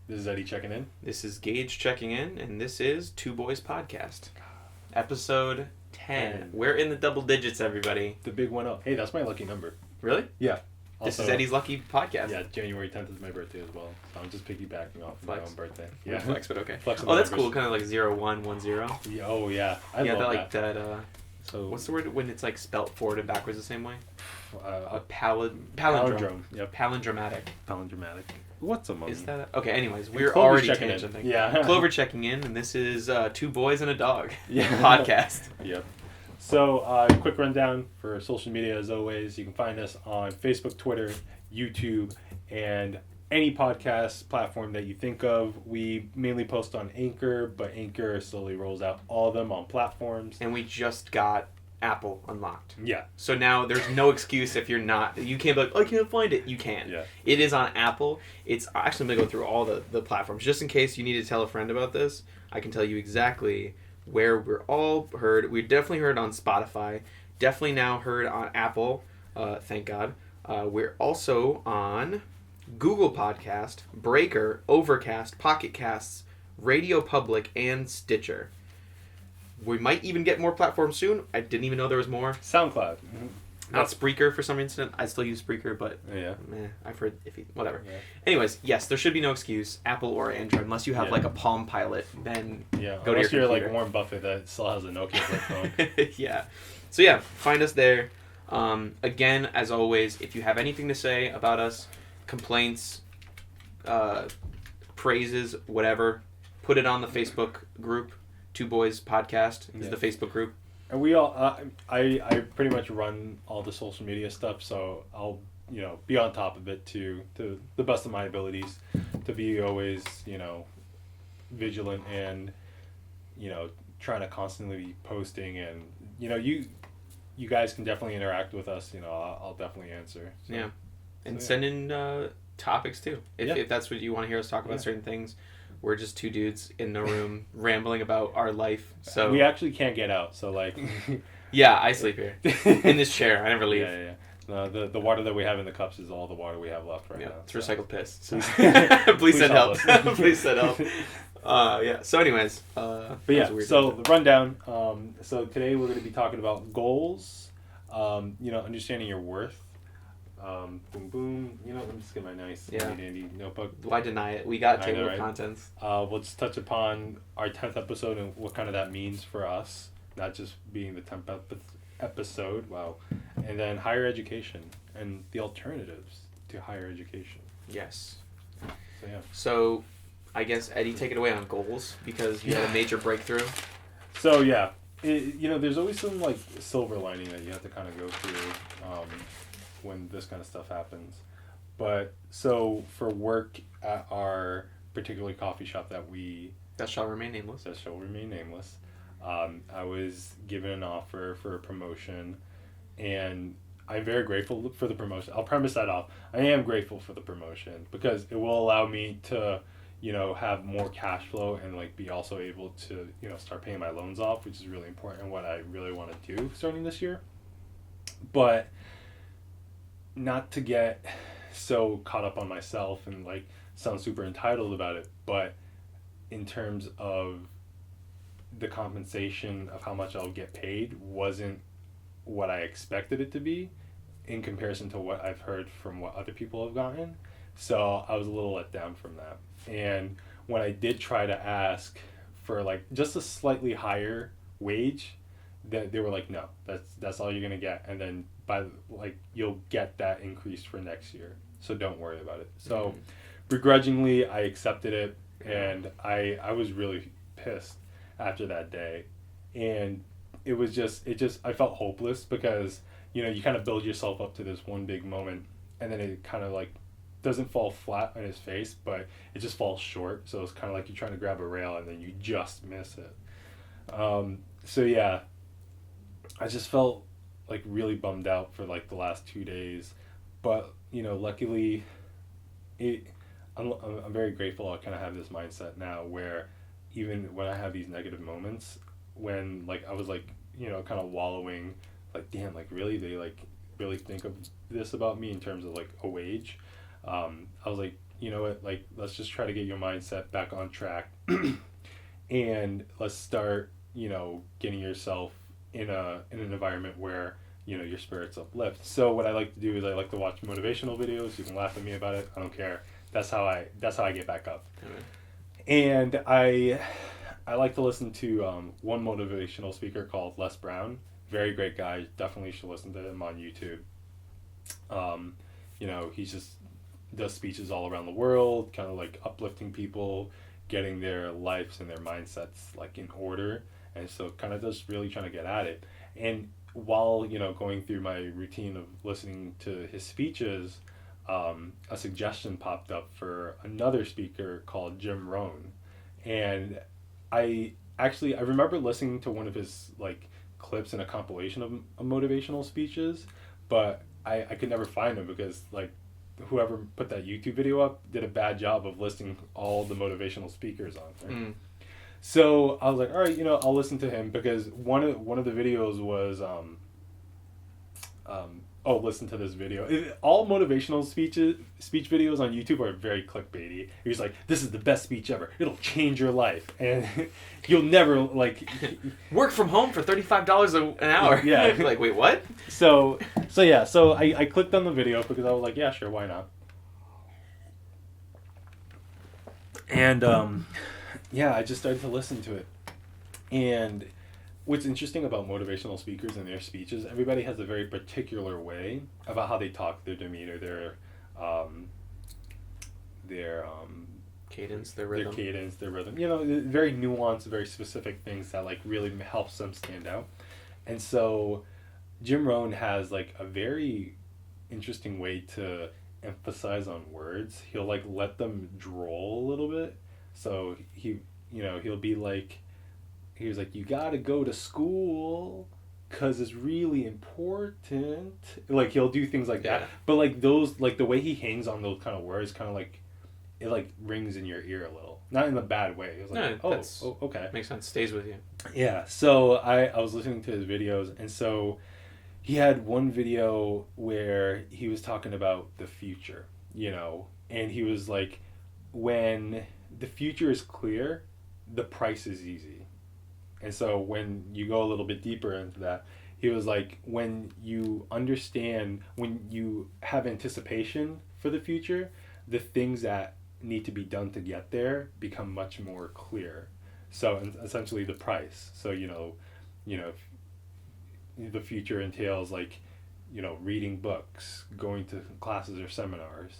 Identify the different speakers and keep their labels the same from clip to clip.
Speaker 1: This is Eddie checking in.
Speaker 2: This is Gage checking in, and this is Two Boys Podcast. Episode 10. We're in the double digits, everybody.
Speaker 1: The big 1-0. Hey, that's my lucky number.
Speaker 2: Really?
Speaker 1: Yeah.
Speaker 2: This is Eddie's lucky podcast.
Speaker 1: Yeah, January 10th is my birthday as well. So I'm just piggybacking off my own birthday.
Speaker 2: Yeah. Flex, but okay.
Speaker 1: Flex
Speaker 2: that's cool. Kind of like 0110.
Speaker 1: Yeah, oh, yeah. I love
Speaker 2: that. So what's the word when it's like spelt forward and backwards the same way? Palindrome.
Speaker 1: Yep.
Speaker 2: Palindromatic.
Speaker 1: What's a month?
Speaker 2: Is that okay? Anyways, we're already tangenting.
Speaker 1: Yeah.
Speaker 2: Clover checking in, and this is Two Boys and a Dog
Speaker 1: Yeah.
Speaker 2: podcast.
Speaker 1: Yep. So, quick rundown for social media as always. You can find us on Facebook, Twitter, YouTube, and any podcast platform that you think of. We mainly post on Anchor, but Anchor slowly rolls out all of them on platforms.
Speaker 2: And we just got Apple unlocked.
Speaker 1: Yeah.
Speaker 2: So now there's no excuse if you're not. You can't be like, I can't find it. You can.
Speaker 1: Yeah. It
Speaker 2: is on Apple. It's actually going to go through all the platforms. Just in case you need to tell a friend about this, I can tell you exactly where we're all heard. We're definitely heard on Spotify. Definitely now heard on Apple. Thank God. We're also on Google Podcast, Breaker, Overcast, Pocket Casts, Radio Public, and Stitcher. We might even get more platforms soon. I didn't even know there was more.
Speaker 1: SoundCloud.
Speaker 2: Not Spreaker for some reason. I still use Spreaker, but I've heard iffy. Whatever. Yeah. Anyways, yes, there should be no excuse, Apple or Android, unless you have like a Palm Pilot. Then go to your computer.
Speaker 1: Unless you're like Warren Buffett that still has a Nokia flip phone.
Speaker 2: Yeah. So yeah, find us there. Again, as always, if you have anything to say about us, complaints, praises, whatever, put it on the Facebook group. Two Boys Podcast is the Facebook group.
Speaker 1: And we all, I pretty much run all the social media stuff, so I'll, be on top of it to the best of my abilities, to be always, vigilant and, trying to constantly be posting and, you guys can definitely interact with us, I'll definitely answer. So.
Speaker 2: Yeah. And send in topics too. If that's what you want to hear us talk about certain things. We're just two dudes in the room rambling about our life. So
Speaker 1: we actually can't get out. So like,
Speaker 2: yeah, I sleep here in this chair. I never leave.
Speaker 1: Yeah. The water that we have in the cups is all the water we have left right now.
Speaker 2: It's recycled piss. So. Please send help. Please send help. Yeah. So, anyways.
Speaker 1: But yeah. So the rundown. So today we're going to be talking about goals. Understanding your worth. Boom, boom. Let me just get my nice dandy notebook.
Speaker 2: Why deny it? We got table of contents.
Speaker 1: We'll just touch upon our 10th episode and what kind of that means for us. Not just being the 10th episode. Wow. And then higher education and the alternatives to higher education.
Speaker 2: Yes.
Speaker 1: So, yeah.
Speaker 2: So, I guess, Eddie, take it away on goals because you had a major breakthrough.
Speaker 1: So, yeah. There's always some, like, silver lining that you have to kind of go through when this kind of stuff happens. But so for work at our particular coffee shop
Speaker 2: that shall remain nameless.
Speaker 1: I was given an offer for a promotion, and I'm very grateful for the promotion. I'll premise that off. I am grateful for the promotion because it will allow me to have more cash flow and like be also able to start paying my loans off, which is really important and what I really want to do starting this year. But not to get so caught up on myself and like sound super entitled about it, but in terms of the compensation of how much I'll get paid wasn't what I expected it to be in comparison to what I've heard from what other people have gotten. So I was a little let down from that. And when I did try to ask for like just a slightly higher wage, they were like, no, that's all you're gonna get, and then you'll get that increase for next year, so don't worry about it. So begrudgingly I accepted it, and I was really pissed after that day, and it just I felt hopeless because you kind of build yourself up to this one big moment, and then it kind of like doesn't fall flat on his face, but it just falls short. So it's kind of like you're trying to grab a rail and then you just miss it. So yeah, I just felt like really bummed out for like the last 2 days, but luckily I'm very grateful I kind of have this mindset now where even when I have these negative moments, when like I was like kind of wallowing, like damn, like really they like really think of this about me in terms of like a wage, I was like you know what, like, let's just try to get your mindset back on track, and let's start, getting yourself in an environment where your spirits uplift. So what I like to do is I like to watch motivational videos. You can laugh at me about it. I don't care. That's how I get back up. And I like to listen to one motivational speaker called Les Brown. Very great guy. Definitely should listen to him on YouTube. He just does speeches all around the world, kind of like uplifting people, getting their lives and their mindsets like in order, and so kind of just really trying to get at it. And while going through my routine of listening to his speeches, a suggestion popped up for another speaker called Jim Rohn, and I remember listening to one of his like clips in a compilation of motivational speeches, but I could never find him because like whoever put that YouTube video up did a bad job of listing all the motivational speakers on there. So I was like, all right, I'll listen to him, because one of the videos was listen to this video. All motivational speech videos on YouTube are very clickbaity. He's like, this is the best speech ever. It'll change your life, and you'll never like
Speaker 2: work from home for $35 an hour.
Speaker 1: Yeah.
Speaker 2: Like, wait, what?
Speaker 1: So I clicked on the video because I was like, yeah, sure, why not? And I just started to listen to it. And what's interesting about motivational speakers and their speeches, everybody has a very particular way about how they talk, their demeanor, their
Speaker 2: cadence, their rhythm.
Speaker 1: Very nuanced, very specific things that like really helps them stand out. And so Jim Rohn has like a very interesting way to emphasize on words. He'll like let them droll a little bit. So he'll be like, he was like, you gotta go to school because it's really important. Like he'll do things like that. But like those, like the way he hangs on those kind of words, kind of like it like rings in your ear a little, not in a bad way. It was like, okay,
Speaker 2: makes sense. Stays with you.
Speaker 1: Yeah. So I was listening to his videos, and so he had one video where he was talking about the future, and he was like, when the future is clear, the price is easy. And so when you go a little bit deeper into that, he was like, when you understand, when you have anticipation for the future, the things that need to be done to get there become much more clear. So essentially the price. So, the future entails like, reading books, going to classes or seminars,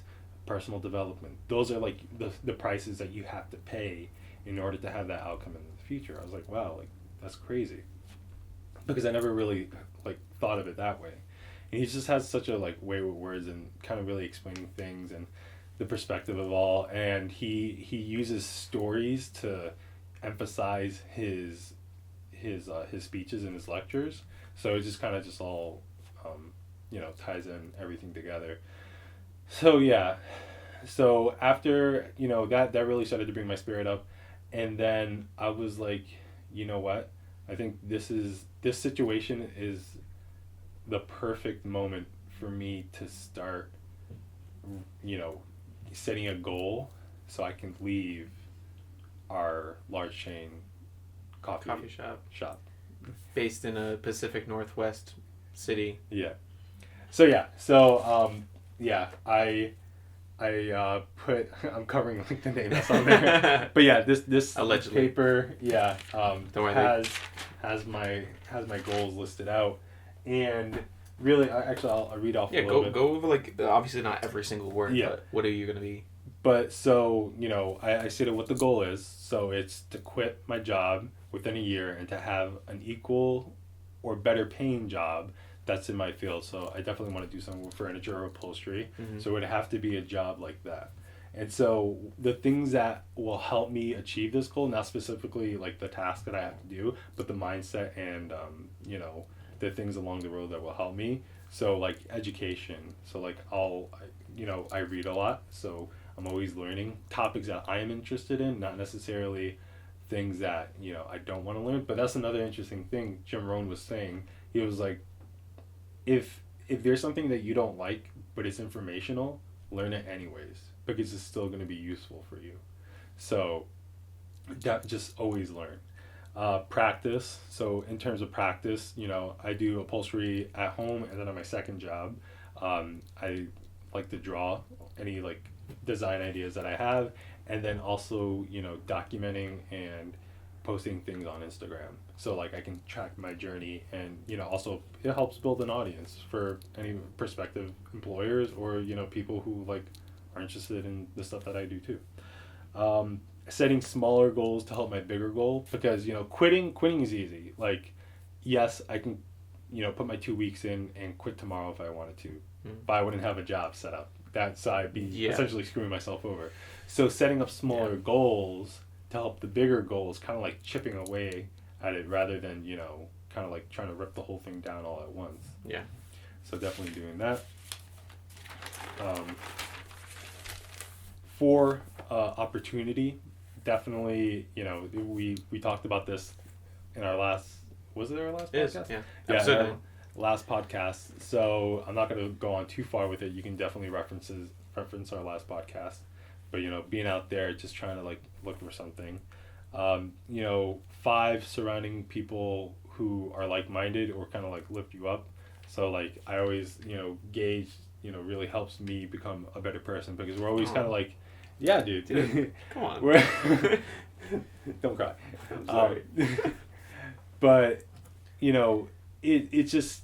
Speaker 1: personal development. Those are like the prices that you have to pay in order to have that outcome in the future. I was like, wow, like that's crazy, because I never really like thought of it that way. And he just has such a like way with words and kind of really explaining things and the perspective of all. And he uses stories to emphasize his speeches and his lectures. So it just kind of just all ties in everything together. So yeah, so after that really started to bring my spirit up, and then I was like, you know what, I think this situation is the perfect moment for me to start setting a goal so I can leave our large chain coffee shop
Speaker 2: based in a Pacific Northwest city.
Speaker 1: Yeah. So I'm covering like the name that's on there, but yeah, this
Speaker 2: allegedly
Speaker 1: paper, has my goals listed out, and really, I'll read off.
Speaker 2: Go over like obviously not every single word, but what are you gonna be?
Speaker 1: But so I stated what the goal is. So it's to quit my job within a year and to have an equal or better paying job that's in my field. So I definitely want to do something with furniture or upholstery. Mm-hmm. So it would have to be a job like that. And so the things that will help me achieve this goal, not specifically like the task that I have to do, but the mindset and the things along the road that will help me. So like education. So like I read a lot, so I'm always learning topics that I am interested in, not necessarily things that I don't want to learn. But that's another interesting thing Jim Rohn was saying. He was like, if there's something that you don't like but it's informational, learn it anyways. because it's still going to be useful for you. So just always learn. Practice. So in terms of practice, I do upholstery at home and then on my second job. I like to draw any like design ideas that I have, and then also documenting and posting things on Instagram. So like I can track my journey, and also it helps build an audience for any prospective employers or people who like are interested in the stuff that I do too. Setting smaller goals to help my bigger goal, because quitting is easy. Like, yes, I can put my 2 weeks in and quit tomorrow if I wanted to, but I wouldn't have a job set up. So I'd be essentially screwing myself over. So setting up smaller goals to help the bigger goals, kind of like chipping away at it rather than kind of like trying to rip the whole thing down all at once.
Speaker 2: Yeah.
Speaker 1: So definitely doing that. For opportunity, definitely, we talked about this in our last, was it our last podcast?
Speaker 2: Yeah.
Speaker 1: Yeah, last podcast. So I'm not going to go on too far with it. You can definitely reference our last podcast. But, being out there, just trying to like look for something. 5, surrounding people who are like-minded or kind of like lift you up. So like I always, gauge, really helps me become a better person, because we're always kind of like, yeah, dude.
Speaker 2: Come on.
Speaker 1: Don't cry.
Speaker 2: I'm sorry.
Speaker 1: But, it's just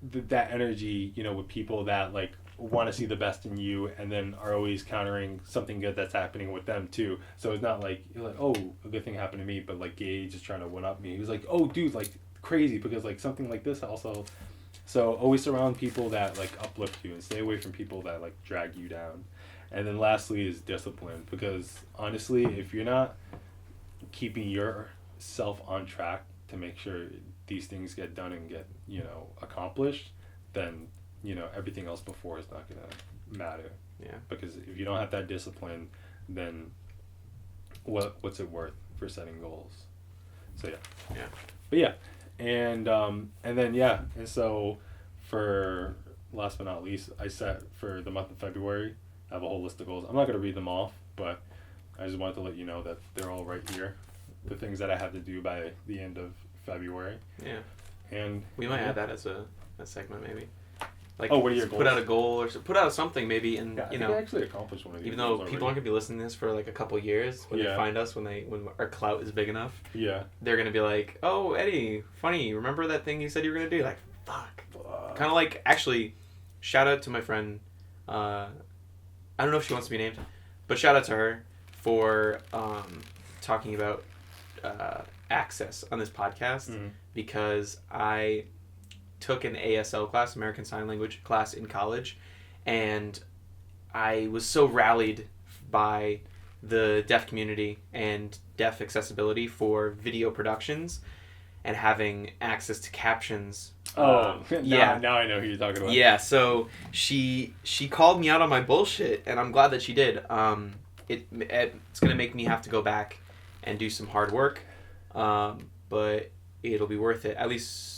Speaker 1: that energy, with people that like want to see the best in you, and then are always countering something good that's happening with them too. So it's not like you're like, oh, a good thing happened to me, but like Gage is trying to one up me. He was like, oh, dude, like crazy, because like something like this also. So always surround people that like uplift you, and stay away from people that like drag you down. And then lastly is discipline, because honestly, if you're not keeping yourself on track to make sure these things get done and get, accomplished, then, everything else before is not going to matter.
Speaker 2: Yeah. Because
Speaker 1: if you don't have that discipline, then what's it worth for setting goals? So yeah.
Speaker 2: Yeah.
Speaker 1: But yeah. And then, yeah. And so for last but not least, I set for the month of February, I have a whole list of goals. I'm not going to read them off, but I just wanted to let you know that they're all right here. The things that I have to do by the end of February.
Speaker 2: Yeah.
Speaker 1: And
Speaker 2: we might add that as a segment, maybe. Like,
Speaker 1: what are your goals?
Speaker 2: Put out a goal, or put out something maybe, and
Speaker 1: I think I actually accomplished one of these.
Speaker 2: Even though people aren't gonna be listening to this for like a couple years, when they find us, when our clout is big enough, they're gonna be like, "Oh, Eddie, funny, remember that thing you said you were gonna do?" Like, fuck. Kind of like, actually, shout out to my friend. I don't know if she wants to be named, but shout out to her for talking about access on this podcast, because I took an ASL class, American Sign Language class, in college, and I was so rallied by the deaf community and deaf accessibility for video productions and having access to captions.
Speaker 1: Now I know who you're talking about.
Speaker 2: Yeah, so she called me out on my bullshit, and I'm glad that she did. It's gonna make me have to go back and do some hard work, but it'll be worth it, at least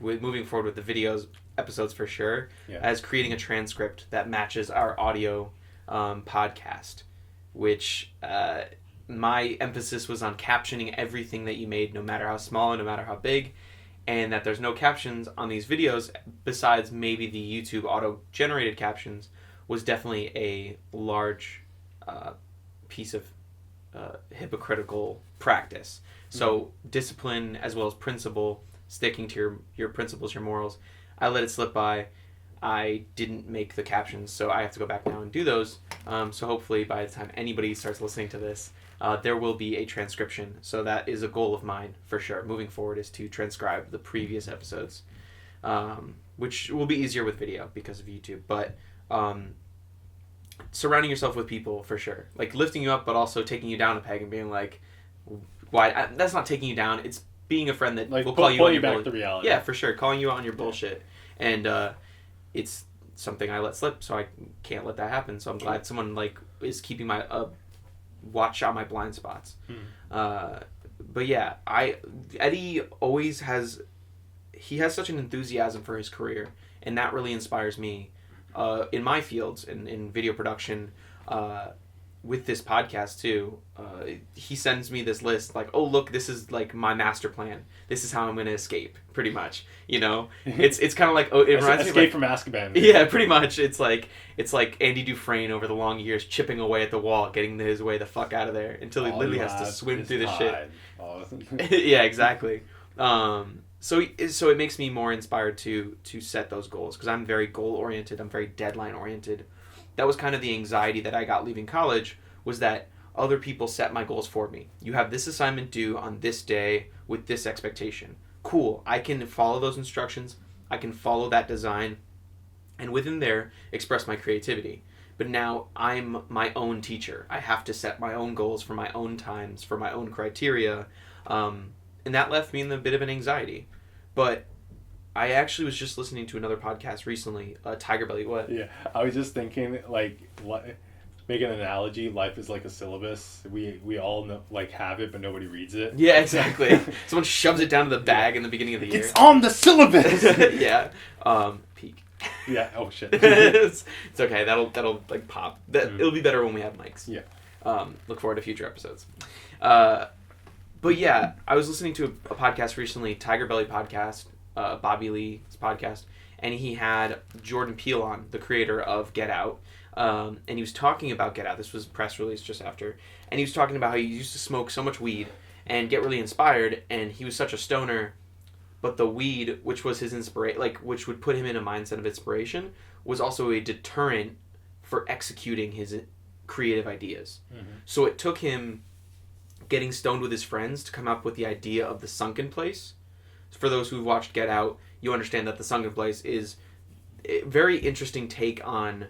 Speaker 2: with moving forward with the episodes for sure, as creating a transcript that matches our audio podcast, which my emphasis was on captioning everything that you made, no matter how small and no matter how big, and that there's no captions on these videos besides maybe the YouTube auto-generated captions was definitely a large piece of hypocritical practice. So discipline as well as principle, sticking to your principles, your morals. I let it slip by. I didn't make the captions, so I have to go back now and do those. So hopefully by the time anybody starts listening to this, there will be a transcription. So that is a goal of mine for sure. Moving forward is to transcribe the previous episodes, which will be easier with video because of YouTube. But surrounding yourself with people for sure, like lifting you up, but also taking you down a peg and being like, "Why?" That's not taking you down. It's being a friend that
Speaker 1: like,
Speaker 2: will call you on your
Speaker 1: back to reality.
Speaker 2: Yeah, for sure. Calling you out on your bullshit. And it's something I let slip, so I can't let that happen. So I'm glad someone like is keeping my watch out my blind spots. But yeah, Eddie always has such an enthusiasm for his career, and that really inspires me in my fields in video production, with this podcast too, he sends me this list like, oh look, this is like my master plan. This is how I'm gonna escape, pretty much. You know, it's kind of like, oh, it reminds me of,
Speaker 1: Escape from Azkaban.
Speaker 2: yeah, pretty much. It's like Andy Dufresne over the long years chipping away at the wall, getting his way the fuck out of there until he literally has to swim through the shit. Yeah, exactly. So it makes me more inspired to set those goals because I'm very goal oriented. I'm very deadline oriented. That was kind of the anxiety that I got leaving college, was that other people set my goals for me. You have this assignment due on this day with this expectation. Cool. I can follow those instructions. I can follow that design, and within there express my creativity. But now I'm my own teacher. I have to set my own goals for my own times, for my own criteria, and that left me in a bit of an anxiety. But I actually was just listening to another podcast recently, Tiger Belly. What?
Speaker 1: Yeah, I was just thinking, like, make an analogy. Life is like a syllabus. We all know, like, have it, but nobody reads it.
Speaker 2: Yeah, exactly. Someone shoves it down to the bag in the beginning of the year.
Speaker 1: It's on the syllabus.
Speaker 2: Yeah. Peak.
Speaker 1: Yeah. Oh shit.
Speaker 2: It's okay. That'll like pop. It'll be better when we have mics.
Speaker 1: Yeah.
Speaker 2: Look forward to future episodes. But yeah, I was listening to a podcast recently, Tiger Belly podcast. Bobby Lee's podcast, and he had Jordan Peele on, the creator of Get Out, and he was talking about Get Out. This was press release just after, and he was talking about how he used to smoke so much weed and get really inspired, and he was such a stoner, but the weed, which was his inspiration, like which would put him in a mindset of inspiration, was also a deterrent for executing his creative ideas. Mm-hmm. So it took him getting stoned with his friends to come up with the idea of the sunken place. For those who've watched Get Out, you understand that the sunken place is a very interesting take on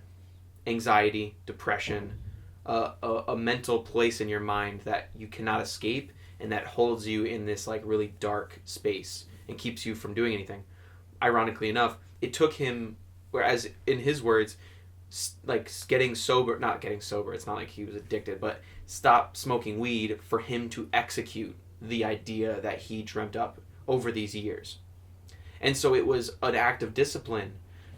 Speaker 2: anxiety, depression, a mental place in your mind that you cannot escape and that holds you in this like really dark space and keeps you from doing anything. Ironically enough, it took him, whereas in his words, like getting sober, not getting sober, it's not like he was addicted, but stop smoking weed for him to execute the idea that he dreamt up over these years. And so it was an act of discipline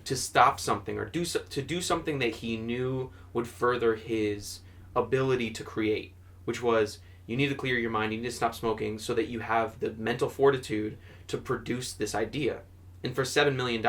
Speaker 2: to stop something or do something that he knew would further his ability to create, which was, you need to clear your mind, you need to stop smoking so that you have the mental fortitude to produce this idea. And for $7 million,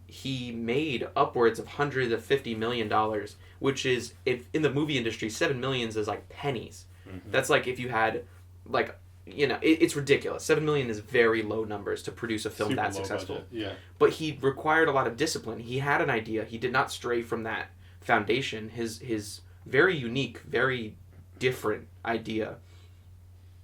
Speaker 2: he made upwards of $150 million, which is, if in the movie industry, $7 million is like pennies. Mm-hmm. That's like if you had like, you know, it's ridiculous. 7 million is very low numbers to produce a film
Speaker 1: Super
Speaker 2: that successful.
Speaker 1: Budget. Yeah.
Speaker 2: But he required a lot of discipline. He had an idea. He did not stray from that foundation. His very unique, very different idea.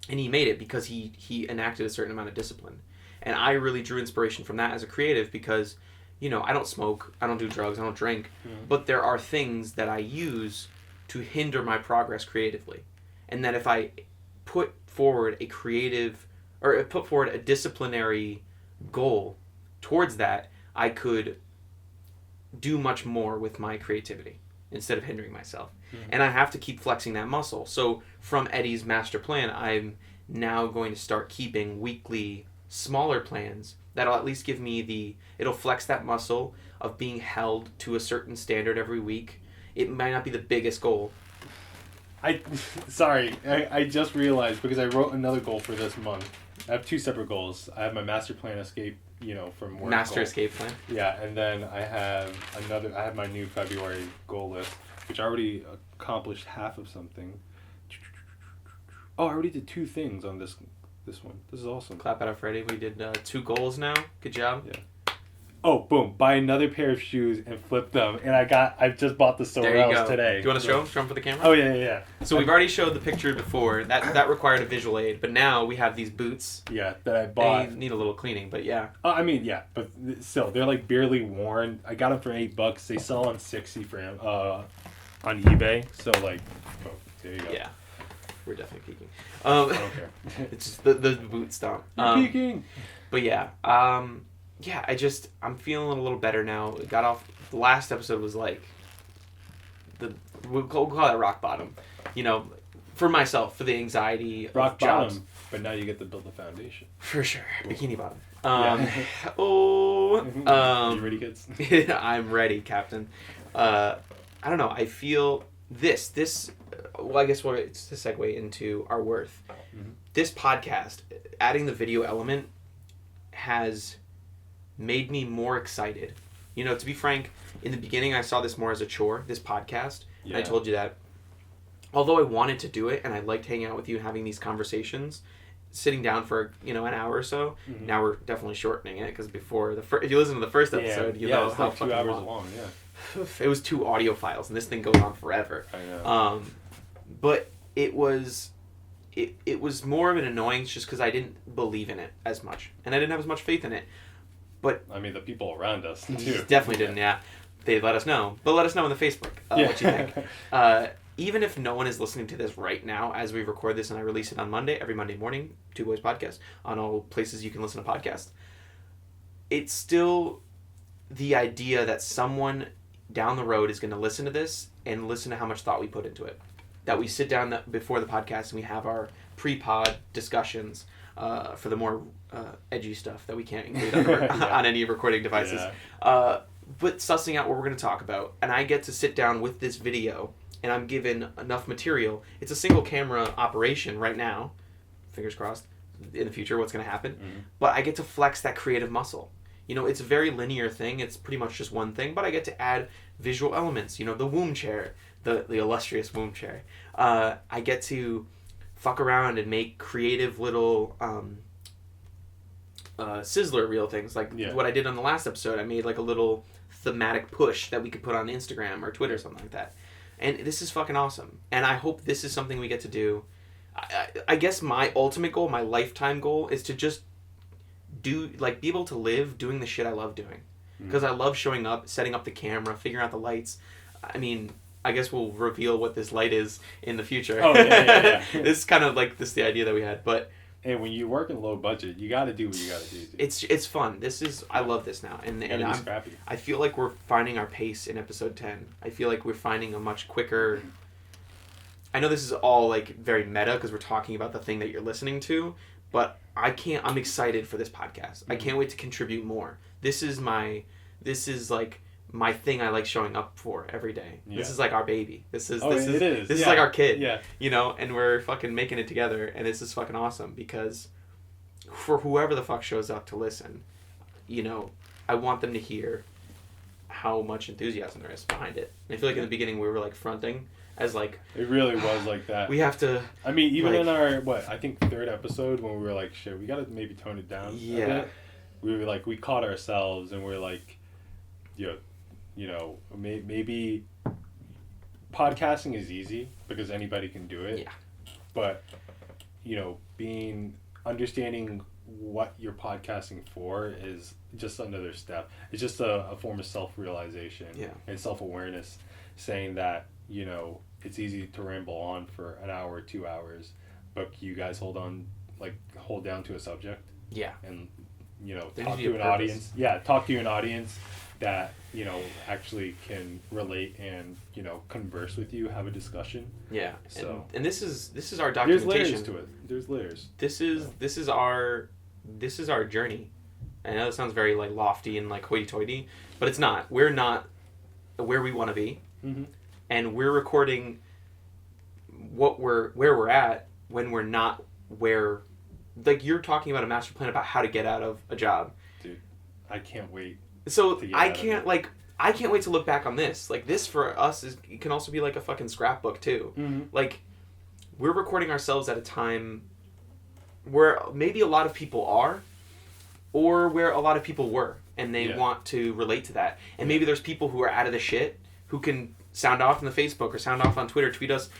Speaker 2: And he made it because he enacted a certain amount of discipline. And I really drew inspiration from that as a creative because, you know, I don't smoke, I don't do drugs, I don't drink, but there are things that I use to hinder my progress creatively. And that if I put forward a disciplinary goal towards that, I could do much more with my creativity instead of hindering myself. Mm-hmm. And I have to keep flexing that muscle. So from Eddie's master plan, I'm now going to start keeping weekly smaller plans that'll at least give me it'll flex that muscle of being held to a certain standard every week. It might not be the biggest goal.
Speaker 1: I just realized, because I wrote another goal for this month. I have two separate goals. I have my master plan escape, you know, from work.
Speaker 2: Master escape plan?
Speaker 1: Yeah, and then I have my new February goal list, which I already accomplished half of something. Oh, I already did two things on this one. This is awesome.
Speaker 2: Clap it up, Freddie. We did 2 goals now. Good job.
Speaker 1: Yeah. Oh, boom. Buy another pair of shoes and flip them. And I just bought the Sorels today.
Speaker 2: Do you want to show them for the camera?
Speaker 1: Oh, yeah.
Speaker 2: So we've already showed the picture before. That required a visual aid. But now we have these boots.
Speaker 1: Yeah, that I bought.
Speaker 2: They need a little cleaning, but yeah.
Speaker 1: I mean, yeah. But still, they're like barely worn. I got them for $8. They sell on $60 on eBay. So, like, oh, there you go.
Speaker 2: Yeah. We're definitely peeking.
Speaker 1: I don't care.
Speaker 2: It's just the boot stomp.
Speaker 1: You're peeking.
Speaker 2: But yeah. Yeah, I'm feeling a little better now. It got off. The last episode was like we'll call it rock bottom. You know, for myself, for the anxiety
Speaker 1: rock
Speaker 2: of jobs.
Speaker 1: Bottom, but now you get to build the foundation.
Speaker 2: For sure. Cool. Bikini bottom.
Speaker 1: You ready, kids?
Speaker 2: I'm ready, Captain. I don't know. I feel well, I guess it's to segue into our worth.
Speaker 1: Mm-hmm.
Speaker 2: This podcast, adding the video element, has made me more excited. You know, to be frank, in the beginning I saw this more as a chore, this podcast.
Speaker 1: Yeah.
Speaker 2: And I told you that. Although I wanted to do it and I liked hanging out with you and having these conversations, sitting down for, an hour or so,
Speaker 1: Mm-hmm.
Speaker 2: now we're definitely shortening it because before if you listen to the first episode, you know
Speaker 1: it's
Speaker 2: how
Speaker 1: like 2
Speaker 2: fucking
Speaker 1: hours
Speaker 2: long.
Speaker 1: long. Yeah,
Speaker 2: It was 2 audio files and this thing goes on forever.
Speaker 1: I know.
Speaker 2: But it was more of an annoyance just because I didn't believe in it as much and I didn't have as much faith in it. But
Speaker 1: I mean, the people around us too.
Speaker 2: definitely didn't. Yeah, they let us know, but let us know on the Facebook what you think. Even if no one is listening to this right now as we record this and I release it on Monday, every Monday morning, Two Boys Podcast, on all places you can listen to podcasts, it's still the idea that someone down the road is going to listen to this and listen to how much thought we put into it. That we sit down before the podcast and we have our pre-pod discussions for the more edgy stuff that we can't include on any recording devices.
Speaker 1: Yeah.
Speaker 2: But sussing out what we're going to talk about. And I get to sit down with this video and I'm given enough material. It's a single camera operation right now. Fingers crossed. In the future, what's going to happen.
Speaker 1: Mm-hmm.
Speaker 2: But I get to flex that creative muscle. It's a very linear thing. It's pretty much just one thing. But I get to add visual elements. The womb chair. The illustrious womb chair. I get to fuck around and make creative little sizzler reel things. Like what I did on the last episode. I made like a little thematic push that we could put on Instagram or Twitter or something like that. And this is fucking awesome. And I hope this is something we get to do. I guess my ultimate goal, my lifetime goal, is to just be able to live doing the shit I love doing. Because I love showing up, setting up the camera, figuring out the lights. I mean, I guess we'll reveal what this light is in the future.
Speaker 1: Oh, yeah.
Speaker 2: This is kind of like the idea that we had. But
Speaker 1: hey, when you work in low budget, you got to do what you got to do. Dude.
Speaker 2: It's fun. I love this now. And I feel like we're finding our pace in episode 10. I feel like we're finding a much quicker... I know this is all like very meta because we're talking about the thing that you're listening to, but I'm excited for this podcast. I can't wait to contribute more. This is like my thing I like showing up for every day. Yeah. This is like our baby. This is like our kid.
Speaker 1: Yeah.
Speaker 2: And we're fucking making it together and this is fucking awesome because for whoever the fuck shows up to listen, I want them to hear how much enthusiasm there is behind it. And I feel like in the beginning we were like fronting as like
Speaker 1: it really was like that.
Speaker 2: We have to.
Speaker 1: I mean, even in our I think third episode when we were like, shit, we gotta maybe tone it down.
Speaker 2: Yeah.
Speaker 1: A bit. We were like, we caught ourselves and we're like, maybe podcasting is easy because anybody can do it.
Speaker 2: Yeah.
Speaker 1: But understanding what you're podcasting for is just another step. It's just a form of self-realization and self-awareness, saying that it's easy to ramble on for an hour or 2 hours, but you guys hold down to a subject.
Speaker 2: Yeah.
Speaker 1: And talk to an audience. Yeah, talk to an audience that actually can relate and converse with you, have a discussion.
Speaker 2: Yeah.
Speaker 1: So
Speaker 2: and this is our documentation.
Speaker 1: There's layers to it. There's layers.
Speaker 2: This is our journey. I know it sounds very like lofty and like hoity-toity, but it's not. We're not where we want to be.
Speaker 1: Mm-hmm.
Speaker 2: And we're recording where we're at when we're not where, like you're talking about a master plan about how to get out of a job.
Speaker 1: Dude, I can't wait.
Speaker 2: So I can't wait to look back on this. Like this for us it can also be like a fucking scrapbook too.
Speaker 1: Mm-hmm.
Speaker 2: Like we're recording ourselves at a time where maybe a lot of people are, or where a lot of people were, and they want to relate to that. And maybe there's people who are out of the shit who can sound off on the Facebook or sound off on Twitter, tweet us,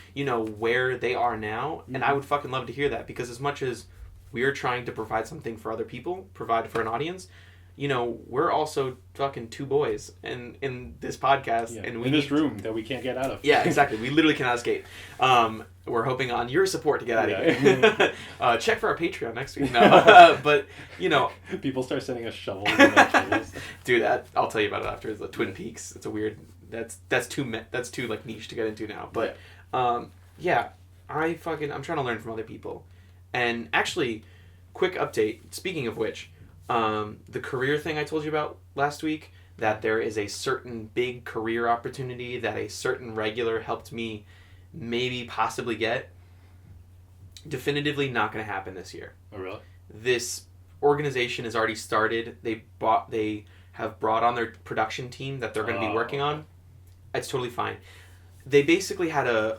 Speaker 2: where they are now. And I would fucking love to hear that because as much as we're trying to provide something for other people, provide for an audience, we're also fucking two boys in this podcast.
Speaker 1: Yeah.
Speaker 2: And
Speaker 1: in this room that we can't get out of.
Speaker 2: Yeah, exactly. We literally cannot escape. We're hoping on your support to get out of here. Check for our Patreon next week. No, but,
Speaker 1: people start sending us shovels and vegetables.
Speaker 2: Dude, I'll tell you about it after. The Twin Peaks. It's a weird... That's too like niche to get into now. But I'm trying to learn from other people. And actually, quick update. Speaking of which, the career thing I told you about last week, that there is a certain big career opportunity that a certain regular helped me maybe possibly get. Definitively not going to happen this year.
Speaker 1: Oh, really?
Speaker 2: This organization has already started. They have brought on their production team that they're going to be working on. It's totally fine. They basically had a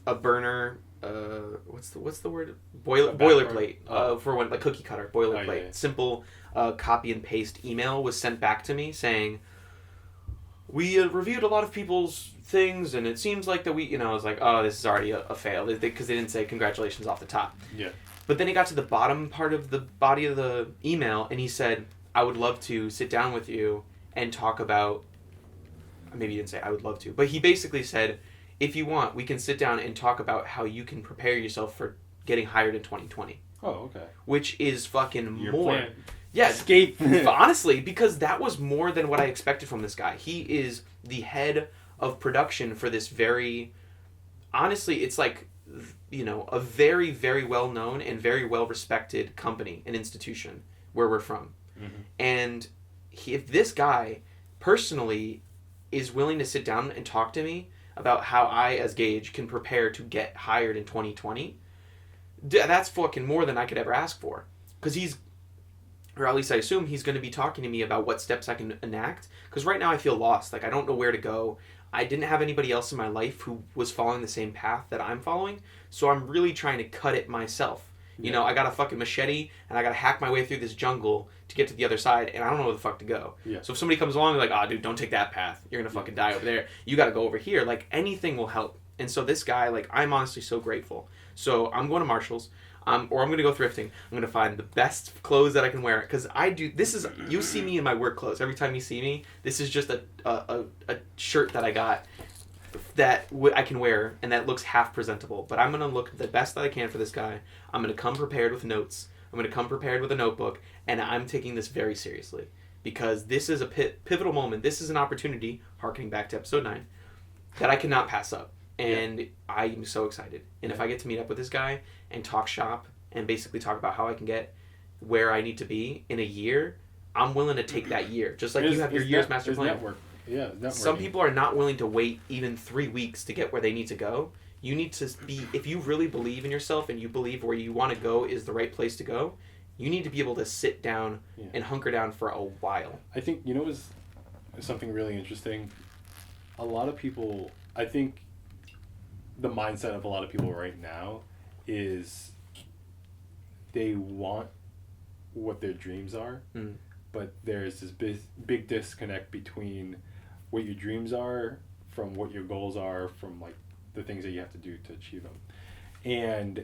Speaker 2: burner. What's the word? Boilerplate. For when, like, cookie cutter boilerplate.
Speaker 1: Yeah.
Speaker 2: Simple copy and paste email was sent back to me saying, we reviewed a lot of people's things, and it seems like that we, I was like, oh, this is already a fail, because they didn't say congratulations off the top.
Speaker 1: Yeah.
Speaker 2: But then he got to the bottom part of the body of the email, and he said, I would love to sit down with you and talk about, maybe he didn't say I would love to, but he basically said, if you want, we can sit down and talk about how you can prepare yourself for getting hired in 2020.
Speaker 1: Oh, okay.
Speaker 2: Which is fucking
Speaker 1: Your
Speaker 2: more.
Speaker 1: plan.
Speaker 2: Yeah,
Speaker 1: Escape.
Speaker 2: Honestly, because that was more than what I expected from this guy. He is the head of production for this very, honestly, it's like, a very, very well-known and very well-respected company and institution where we're from.
Speaker 1: Mm-hmm.
Speaker 2: And if this guy personally is willing to sit down and talk to me about how I, as Gage, can prepare to get hired in 2020, that's fucking more than I could ever ask for. Because or at least I assume he's going to be talking to me about what steps I can enact. Because right now I feel lost. Like, I don't know where to go. I didn't have anybody else in my life who was following the same path that I'm following. So I'm really trying to cut it myself.
Speaker 1: Yeah.
Speaker 2: I got a fucking machete, and I got to hack my way through this jungle to get to the other side, and I don't know where the fuck to go.
Speaker 1: Yeah.
Speaker 2: So if somebody comes along, they're like, dude, don't take that path. You're going to fucking die over there. You got to go over here. Like, anything will help. And so this guy, like, I'm honestly so grateful. So I'm going to Marshall's. Or I'm going to go thrifting. I'm going to find the best clothes that I can wear. Because you see me in my work clothes. Every time you see me, this is just a shirt that I got that I can wear and that looks half presentable. But I'm going to look the best that I can for this guy. I'm going to come prepared with notes. I'm going to come prepared with a notebook. And I'm taking this very seriously. Because this is a pivotal moment. This is an opportunity, harkening back to episode 9, that I cannot pass up. And I'm so excited. And if I get to meet up with this guy and talk shop and basically talk about how I can get where I need to be in a year, I'm willing to take that year. Just like you have your year's master plan.
Speaker 1: Network. Yeah, networking.
Speaker 2: Some people are not willing to wait even 3 weeks to get where they need to go. You need to be, if you really believe in yourself and you believe where you want to go is the right place to go, you need to be able to sit down and hunker down for a while.
Speaker 1: I think, is something really interesting. A lot of people, I think, the mindset of a lot of people right now is they want what their dreams are, but there's this big disconnect between what your dreams are from what your goals are from, like, the things that you have to do to achieve them. And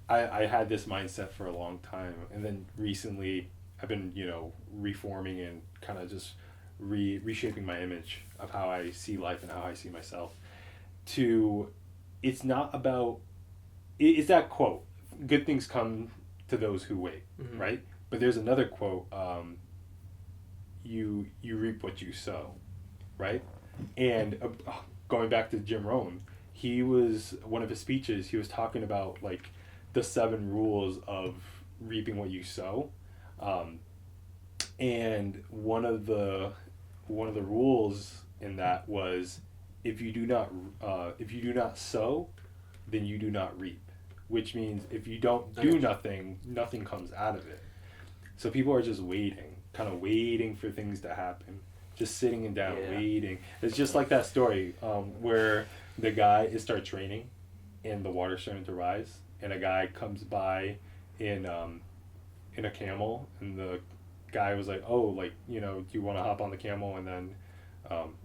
Speaker 1: I had this mindset for a long time, and then recently I've been, reforming and kind of just reshaping my image of how I see life and how I see myself. It's not about, it's that quote, good things come to those who wait, right? But there's another quote, you reap what you sow, right? And going back to Jim Rohn, one of his speeches, he was talking about, like, the 7 rules of reaping what you sow. And one of the rules in that was, if you do not sow, then you do not reap. Which means if you don't do nothing comes out of it. So people are just waiting, kind of waiting for things to happen, just sitting down waiting. It's just like that story where the guy, it starts raining, and the water's starting to rise, and a guy comes by in a camel, and the guy was like, oh, like, do you want to hop on the camel and then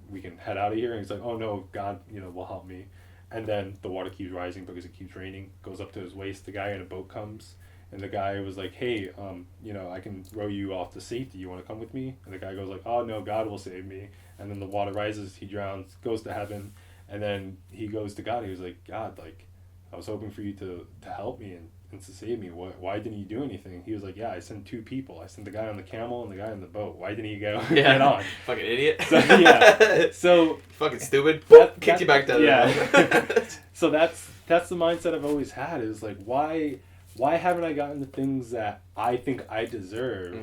Speaker 1: we can head out of here? And he's like, oh no, God, will help me. And then the water keeps rising because it keeps raining, goes up to his waist. The guy in a boat comes, and the guy was like, hey, I can row you off to safety. You want to come with me? And the guy goes like, oh no, God will save me. And then the water rises, he drowns, goes to heaven, and then he goes to God. He was like, God, like, I was hoping for you to help me and to save me. Why didn't you do anything? He was like, yeah, I sent 2 people. I sent the guy on the camel and the guy on the boat. Why didn't he go get on?
Speaker 2: Fucking idiot.
Speaker 1: So
Speaker 2: fucking stupid. Kicked you back down.
Speaker 1: Yeah. So that's the mindset I've always had, is like, why haven't I gotten the things that I think I deserve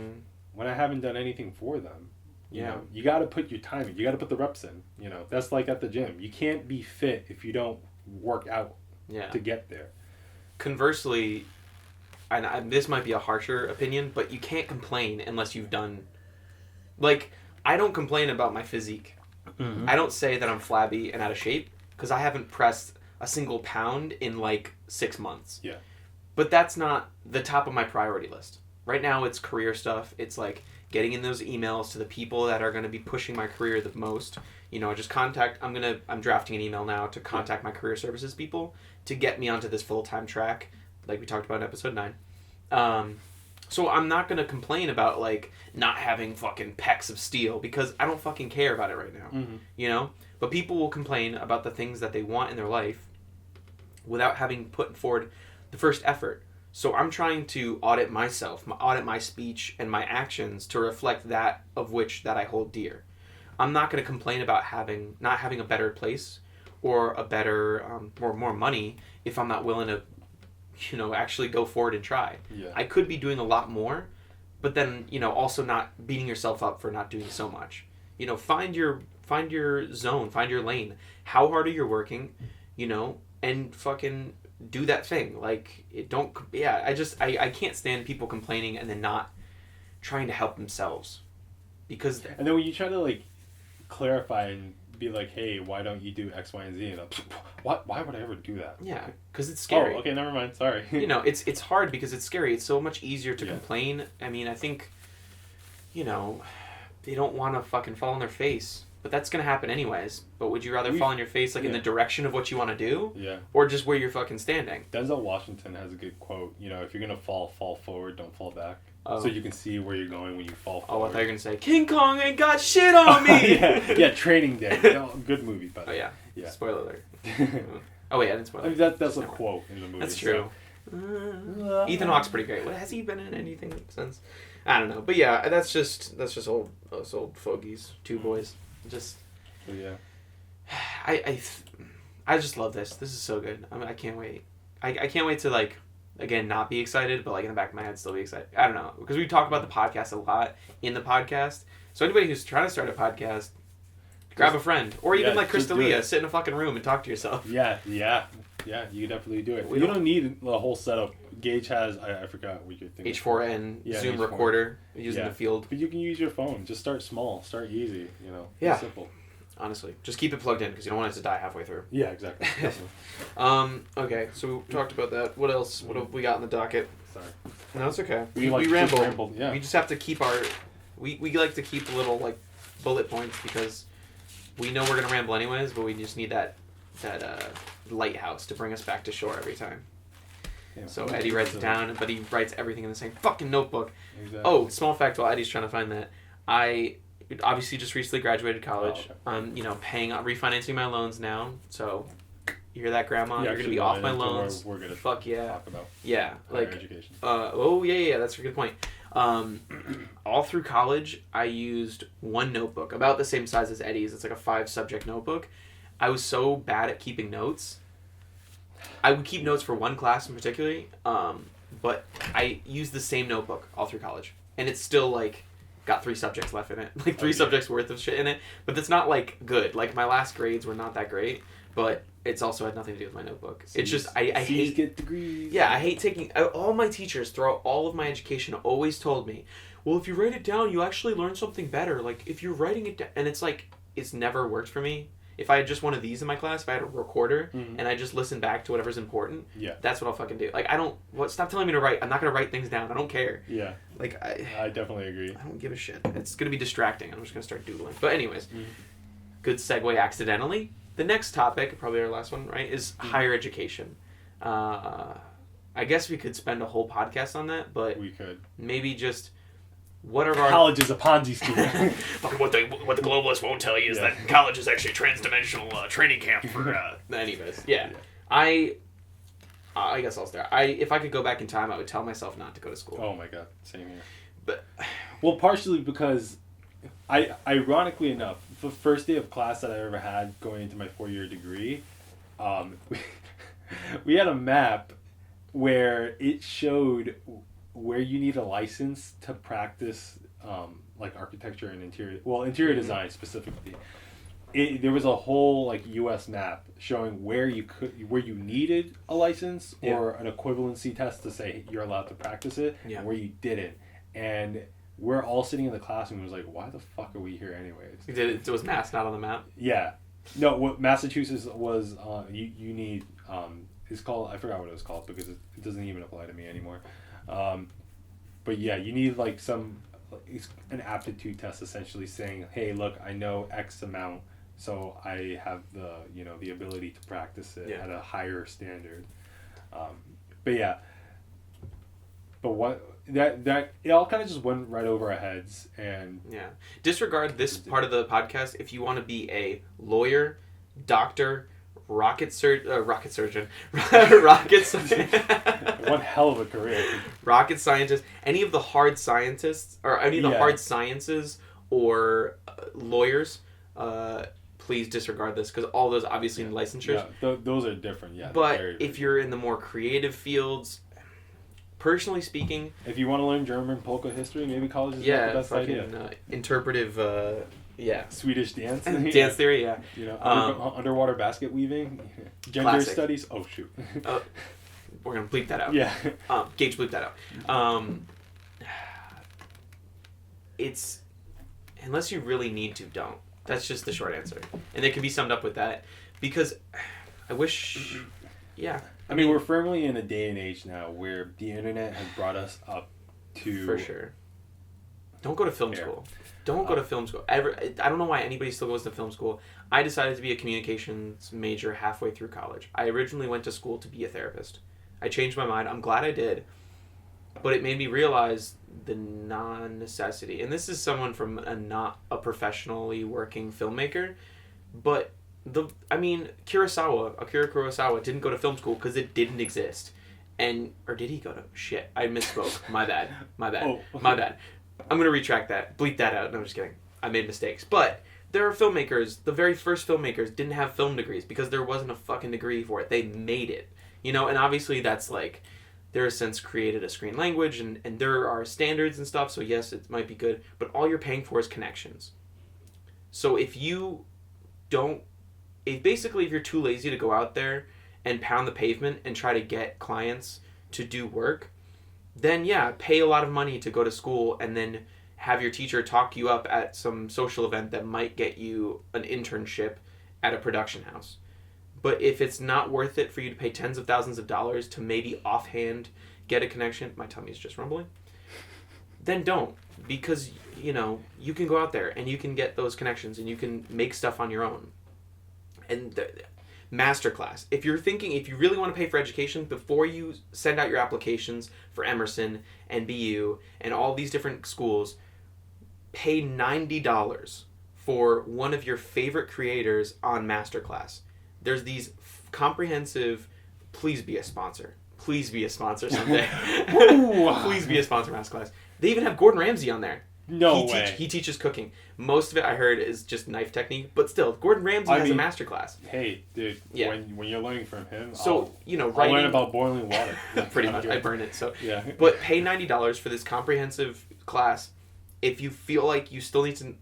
Speaker 1: when I haven't done anything for them. You
Speaker 2: Yeah.
Speaker 1: know, you got to put your time in. You got to put the reps in. You know, that's like at the gym. You can't be fit if you don't work out
Speaker 2: Yeah.
Speaker 1: to get there.
Speaker 2: Conversely, and this might be a harsher opinion, but you can't complain unless you've done. Like, I don't complain about my physique.
Speaker 1: Mm-hmm.
Speaker 2: I don't say that I'm flabby and out of shape because I haven't pressed a single pound in like 6 months.
Speaker 1: Yeah.
Speaker 2: But that's not the top of my priority list. Right now, it's career stuff. It's like getting in those emails to the people that are going to be pushing my career the most. You know, just contact. I'm drafting an email now to contact my career services people to get me onto this full-time track, like we talked about in episode 9. So I'm not going to complain about like not having fucking pecs of steel because I don't fucking care about it right now.
Speaker 1: Mm-hmm.
Speaker 2: You know? But people will complain about the things that they want in their life without having put forward the first effort. So I'm trying to audit myself, audit my speech and my actions to reflect that of which that I hold dear. I'm not going to complain about not having a better place or a better or more money if I'm not willing to, you know, actually go forward and try.
Speaker 1: Yeah.
Speaker 2: I could be doing a lot more, but then, you know, also not beating yourself up for not doing so much. You know, find your zone, find your lane. How hard are you working, you know, and fucking do that thing. Like, I can't stand people complaining and then not trying to help themselves. Because
Speaker 1: And then when you try to like clarify and be like, hey, why don't you do X, Y, and Z? And why would I ever do that?
Speaker 2: yeah, because it's scary.
Speaker 1: Oh, okay, never mind. Sorry.
Speaker 2: You know, it's hard because it's scary. It's so much easier to
Speaker 1: Yeah.
Speaker 2: complain. I mean, I think, you know, they don't want to fucking fall on their face. But that's going to happen anyways. But would you rather fall on your face like in the direction of what you want to do?
Speaker 1: Yeah.
Speaker 2: Or just where you're fucking standing?
Speaker 1: Denzel Washington has a good quote. You know, if you're going to fall forward, don't fall back.
Speaker 2: Oh.
Speaker 1: So you can see where you're going when you fall
Speaker 2: Oh, I
Speaker 1: forward.
Speaker 2: thought you were going to say, King Kong ain't got shit on me!
Speaker 1: yeah, Training Day. No, good movie, but
Speaker 2: Oh, yeah.
Speaker 1: Yeah.
Speaker 2: Spoiler alert. Oh, wait, I didn't spoil
Speaker 1: I
Speaker 2: it.
Speaker 1: mean, that's a quote in the movie.
Speaker 2: That's true. Ethan Hawke's pretty great. What, has he been in anything since? I don't know. But yeah, that's just old fogies. Two boys. Just...
Speaker 1: So, yeah.
Speaker 2: I just love this. This is so good. I mean, I can't wait. I can't wait to like again not be excited, but like in the back of my head still be excited. I don't know because we talk about the podcast a lot in the podcast. So anybody who's trying to start a podcast, grab a friend or even like
Speaker 1: just do
Speaker 2: Crystalia,
Speaker 1: it.
Speaker 2: sit in a fucking room and talk to yourself.
Speaker 1: Yeah, you can definitely do it.
Speaker 2: We
Speaker 1: You
Speaker 2: don't-
Speaker 1: don't need the whole setup. Gage has, I forgot what your thing is.
Speaker 2: H4n
Speaker 1: Yeah,
Speaker 2: Zoom
Speaker 1: H4n.
Speaker 2: recorder using
Speaker 1: Yeah.
Speaker 2: the field.
Speaker 1: But you can use your phone. Just start small. Start easy, you know.
Speaker 2: Yeah.
Speaker 1: It's simple.
Speaker 2: Honestly, just keep it plugged in because you don't want it to die halfway through.
Speaker 1: Yeah, exactly. Definitely.
Speaker 2: Okay, so we talked about that. What else? What have we got in the docket?
Speaker 1: Sorry.
Speaker 2: No, it's okay.
Speaker 1: We
Speaker 2: We
Speaker 1: just
Speaker 2: ramble.
Speaker 1: rambled, yeah.
Speaker 2: We just have to keep our. We like to keep little like bullet points because we know we're gonna ramble anyways, but we just need that lighthouse to bring us back to shore every time.
Speaker 1: Yeah.
Speaker 2: So Eddie writes it down, but he writes everything in the same fucking notebook.
Speaker 1: Exactly.
Speaker 2: Oh, small fact while Eddie's trying to find that, I obviously just recently graduated college.
Speaker 1: Oh, okay.
Speaker 2: You know, refinancing my loans now. So you hear that, Grandma? You're gonna be
Speaker 1: actually
Speaker 2: off my
Speaker 1: went into
Speaker 2: loans.
Speaker 1: We're gonna
Speaker 2: Fuck yeah.
Speaker 1: talk about
Speaker 2: Yeah,
Speaker 1: higher
Speaker 2: like
Speaker 1: education.
Speaker 2: yeah, that's a good point. All through college, I used one notebook, about the same size as Eddie's. It's like a 5-subject notebook. I was so bad at keeping notes. I would keep notes for one class in particular, but I used the same notebook all through college, and it's still like got 3 subjects left in it, like 3 subjects worth of shit in it. But that's not like good. Like my last grades were not that great, but it's also had nothing to do with my notebook. It's just I hate
Speaker 1: get degrees.
Speaker 2: Yeah, I hate taking... all my teachers throughout all of my education always told me, well, if you write it down, you actually learn something better. Like, if you're writing it down... And it's like, it's never worked for me. If I had just one of these in my class, if I had a recorder, and I just listen back to whatever's important, that's what I'll fucking do. Like, I don't... stop telling me to write. I'm not going to write things down. I don't care.
Speaker 1: Yeah.
Speaker 2: Like,
Speaker 1: I definitely agree.
Speaker 2: I don't give a shit. It's going to be distracting. I'm just going to start doodling. But anyways, good segue accidentally. The next topic, probably our last one, right, is higher education. I guess we could spend a whole podcast on that, but
Speaker 1: We could.
Speaker 2: maybe just what are our...
Speaker 1: College is a Ponzi scheme.
Speaker 3: Fucking what the globalists won't tell you is that college is actually a trans-dimensional training camp for...
Speaker 2: Anyways, yeah. I guess I'll start. If I could go back in time, I would tell myself not to go to school.
Speaker 1: Oh my god, same here.
Speaker 2: But
Speaker 1: Well, partially because, ironically enough, the first day of class that I ever had going into my 4-year degree, we had a map where it showed where you need a license to practice like architecture and interior design specifically. There was a whole like U.S. map showing where you needed a license or an equivalency test to say you're allowed to practice it, and where you didn't. And we're all sitting in the classroom and was like, why the fuck are we here anyways?
Speaker 2: Was Mass not on the map?
Speaker 1: Yeah. No, what Massachusetts was, you need, it's called, I forgot what it was called because it doesn't even apply to me anymore. But yeah, you need like an aptitude test essentially saying, hey, look, I know X amount, so I have the ability to practice it at a higher standard. But yeah. But what that it all kind of just went right over our heads, and
Speaker 2: disregard this part of the podcast if you want to be a lawyer, doctor, rocket surgeon,
Speaker 1: one hell of a career,
Speaker 2: rocket scientist, any of the hard scientists or any of the hard sciences or lawyers. Please disregard this because all those obviously need licensures.
Speaker 1: Yeah, those are different. Yeah,
Speaker 2: but if you're in the more creative fields. Personally speaking,
Speaker 1: if you want to learn German polka history, maybe college is not the best idea.
Speaker 2: Interpretive,
Speaker 1: Swedish dance,
Speaker 2: dance theory,
Speaker 1: underwater basket weaving, gender
Speaker 2: classic.
Speaker 1: Studies. Oh shoot,
Speaker 2: we're gonna bleep that out.
Speaker 1: Yeah,
Speaker 2: Gage bleep that out. It's unless you really need to, don't. That's just the short answer, and it can be summed up with that. Because I wish,
Speaker 1: I mean, we're firmly in a day and age now where the internet has brought us up to...
Speaker 2: For sure. Don't go to film school. Don't go to film school. I don't know why anybody still goes to film school. I decided to be a communications major halfway through college. I originally went to school to be a therapist. I changed my mind. I'm glad I did. But it made me realize the non-necessity. And this is someone from not a professionally working filmmaker. But... Akira Kurosawa didn't go to film school because it didn't exist. Or did he go to... Shit, I misspoke. My bad. My bad. I'm going to retract that. Bleep that out. No, I'm just kidding. I made mistakes. But there are filmmakers, the very first filmmakers didn't have film degrees because there wasn't a fucking degree for it. They made it. And obviously that's like... They're since created a screen language and there are standards and stuff, so yes, it might be good. But all you're paying for is connections. So if you don't... if you're too lazy to go out there and pound the pavement and try to get clients to do work, then pay a lot of money to go to school and then have your teacher talk you up at some social event that might get you an internship at a production house. But if it's not worth it for you to pay tens of thousands of dollars to maybe offhand get a connection, my tummy is just rumbling, then don't. Because, you can go out there and you can get those connections and you can make stuff on your own. And masterclass. If you really want to pay for education, before you send out your applications for Emerson and BU and all these different schools, pay $90 for one of your favorite creators on masterclass. There's these comprehensive, please be a sponsor. Please be a sponsor someday. Please be a sponsor masterclass. They even have Gordon Ramsay on there.
Speaker 1: No way.
Speaker 2: He teaches cooking. Most of it, I heard, is just knife technique. But still, Gordon Ramsay has a masterclass.
Speaker 1: Hey, dude. Yeah. When you're learning from him,
Speaker 2: I'll
Speaker 1: learn about boiling water.
Speaker 2: Pretty much. I burn it. So
Speaker 1: yeah.
Speaker 2: But pay $90 for this comprehensive class. If you feel like you still need to,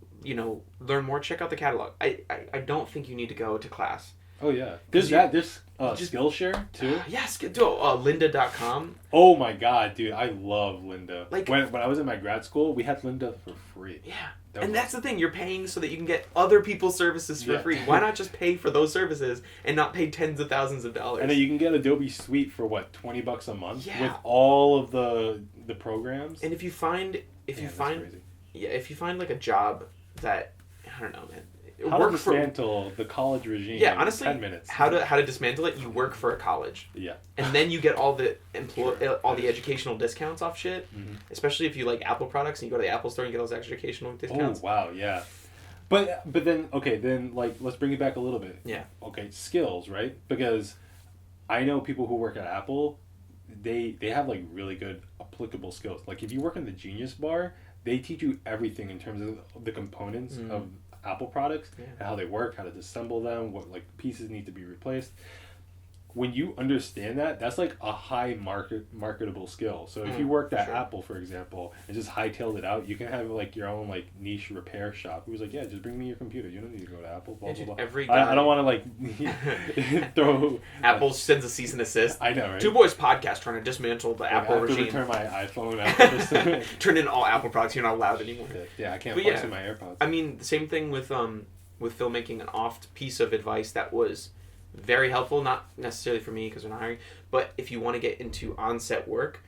Speaker 2: learn more, check out the catalog. I don't think you need to go to class.
Speaker 1: Oh yeah. There's Skillshare too.
Speaker 2: Yes, lynda.com.
Speaker 1: Oh my god, dude, I love Lynda. Like when I was in my grad school, we had Lynda for free.
Speaker 2: Yeah. That's the thing, you're paying so that you can get other people's services for free. Why not just pay for those services and not pay tens of thousands of dollars?
Speaker 1: And then you can get Adobe Suite for what, $20 a month with all of the programs.
Speaker 2: And if you find like a job that, I don't know, man.
Speaker 1: How to dismantle the college regime in
Speaker 2: honestly,
Speaker 1: 10 minutes.
Speaker 2: How to dismantle it, you work for a college.
Speaker 1: Yeah.
Speaker 2: And then you get all the educational discounts off shit. Mm-hmm. Especially if you like Apple products and you go to the Apple store and you get those educational discounts.
Speaker 1: Oh, wow, yeah. But then, let's bring it back a little bit.
Speaker 2: Yeah.
Speaker 1: Okay, skills, right? Because I know people who work at Apple, they have like really good applicable skills. Like if you work in the Genius Bar, they teach you everything in terms of the components of Apple products and how they work, how to disassemble them, what like pieces need to be replaced. when you understand that, that's like a high marketable skill. So if you worked at Apple, for example, and just hightailed it out, you can have like your own like niche repair shop. He was like, yeah, just bring me your computer. You don't need to go to Apple. Blah blah blah.
Speaker 2: Every guy,
Speaker 1: I don't want to like throw.
Speaker 2: Apple sends a cease and desist.
Speaker 1: I know, right?
Speaker 2: Two Boys podcast trying to dismantle the Apple regime.
Speaker 1: Return my iPhone.
Speaker 2: Turn in all Apple products. You're not allowed anymore.
Speaker 1: Yeah, I can't flex in my AirPods.
Speaker 2: I mean, the same thing with filmmaking. An oft piece of advice that was very helpful, not necessarily for me because we're not hiring, but if you want to get into on-set work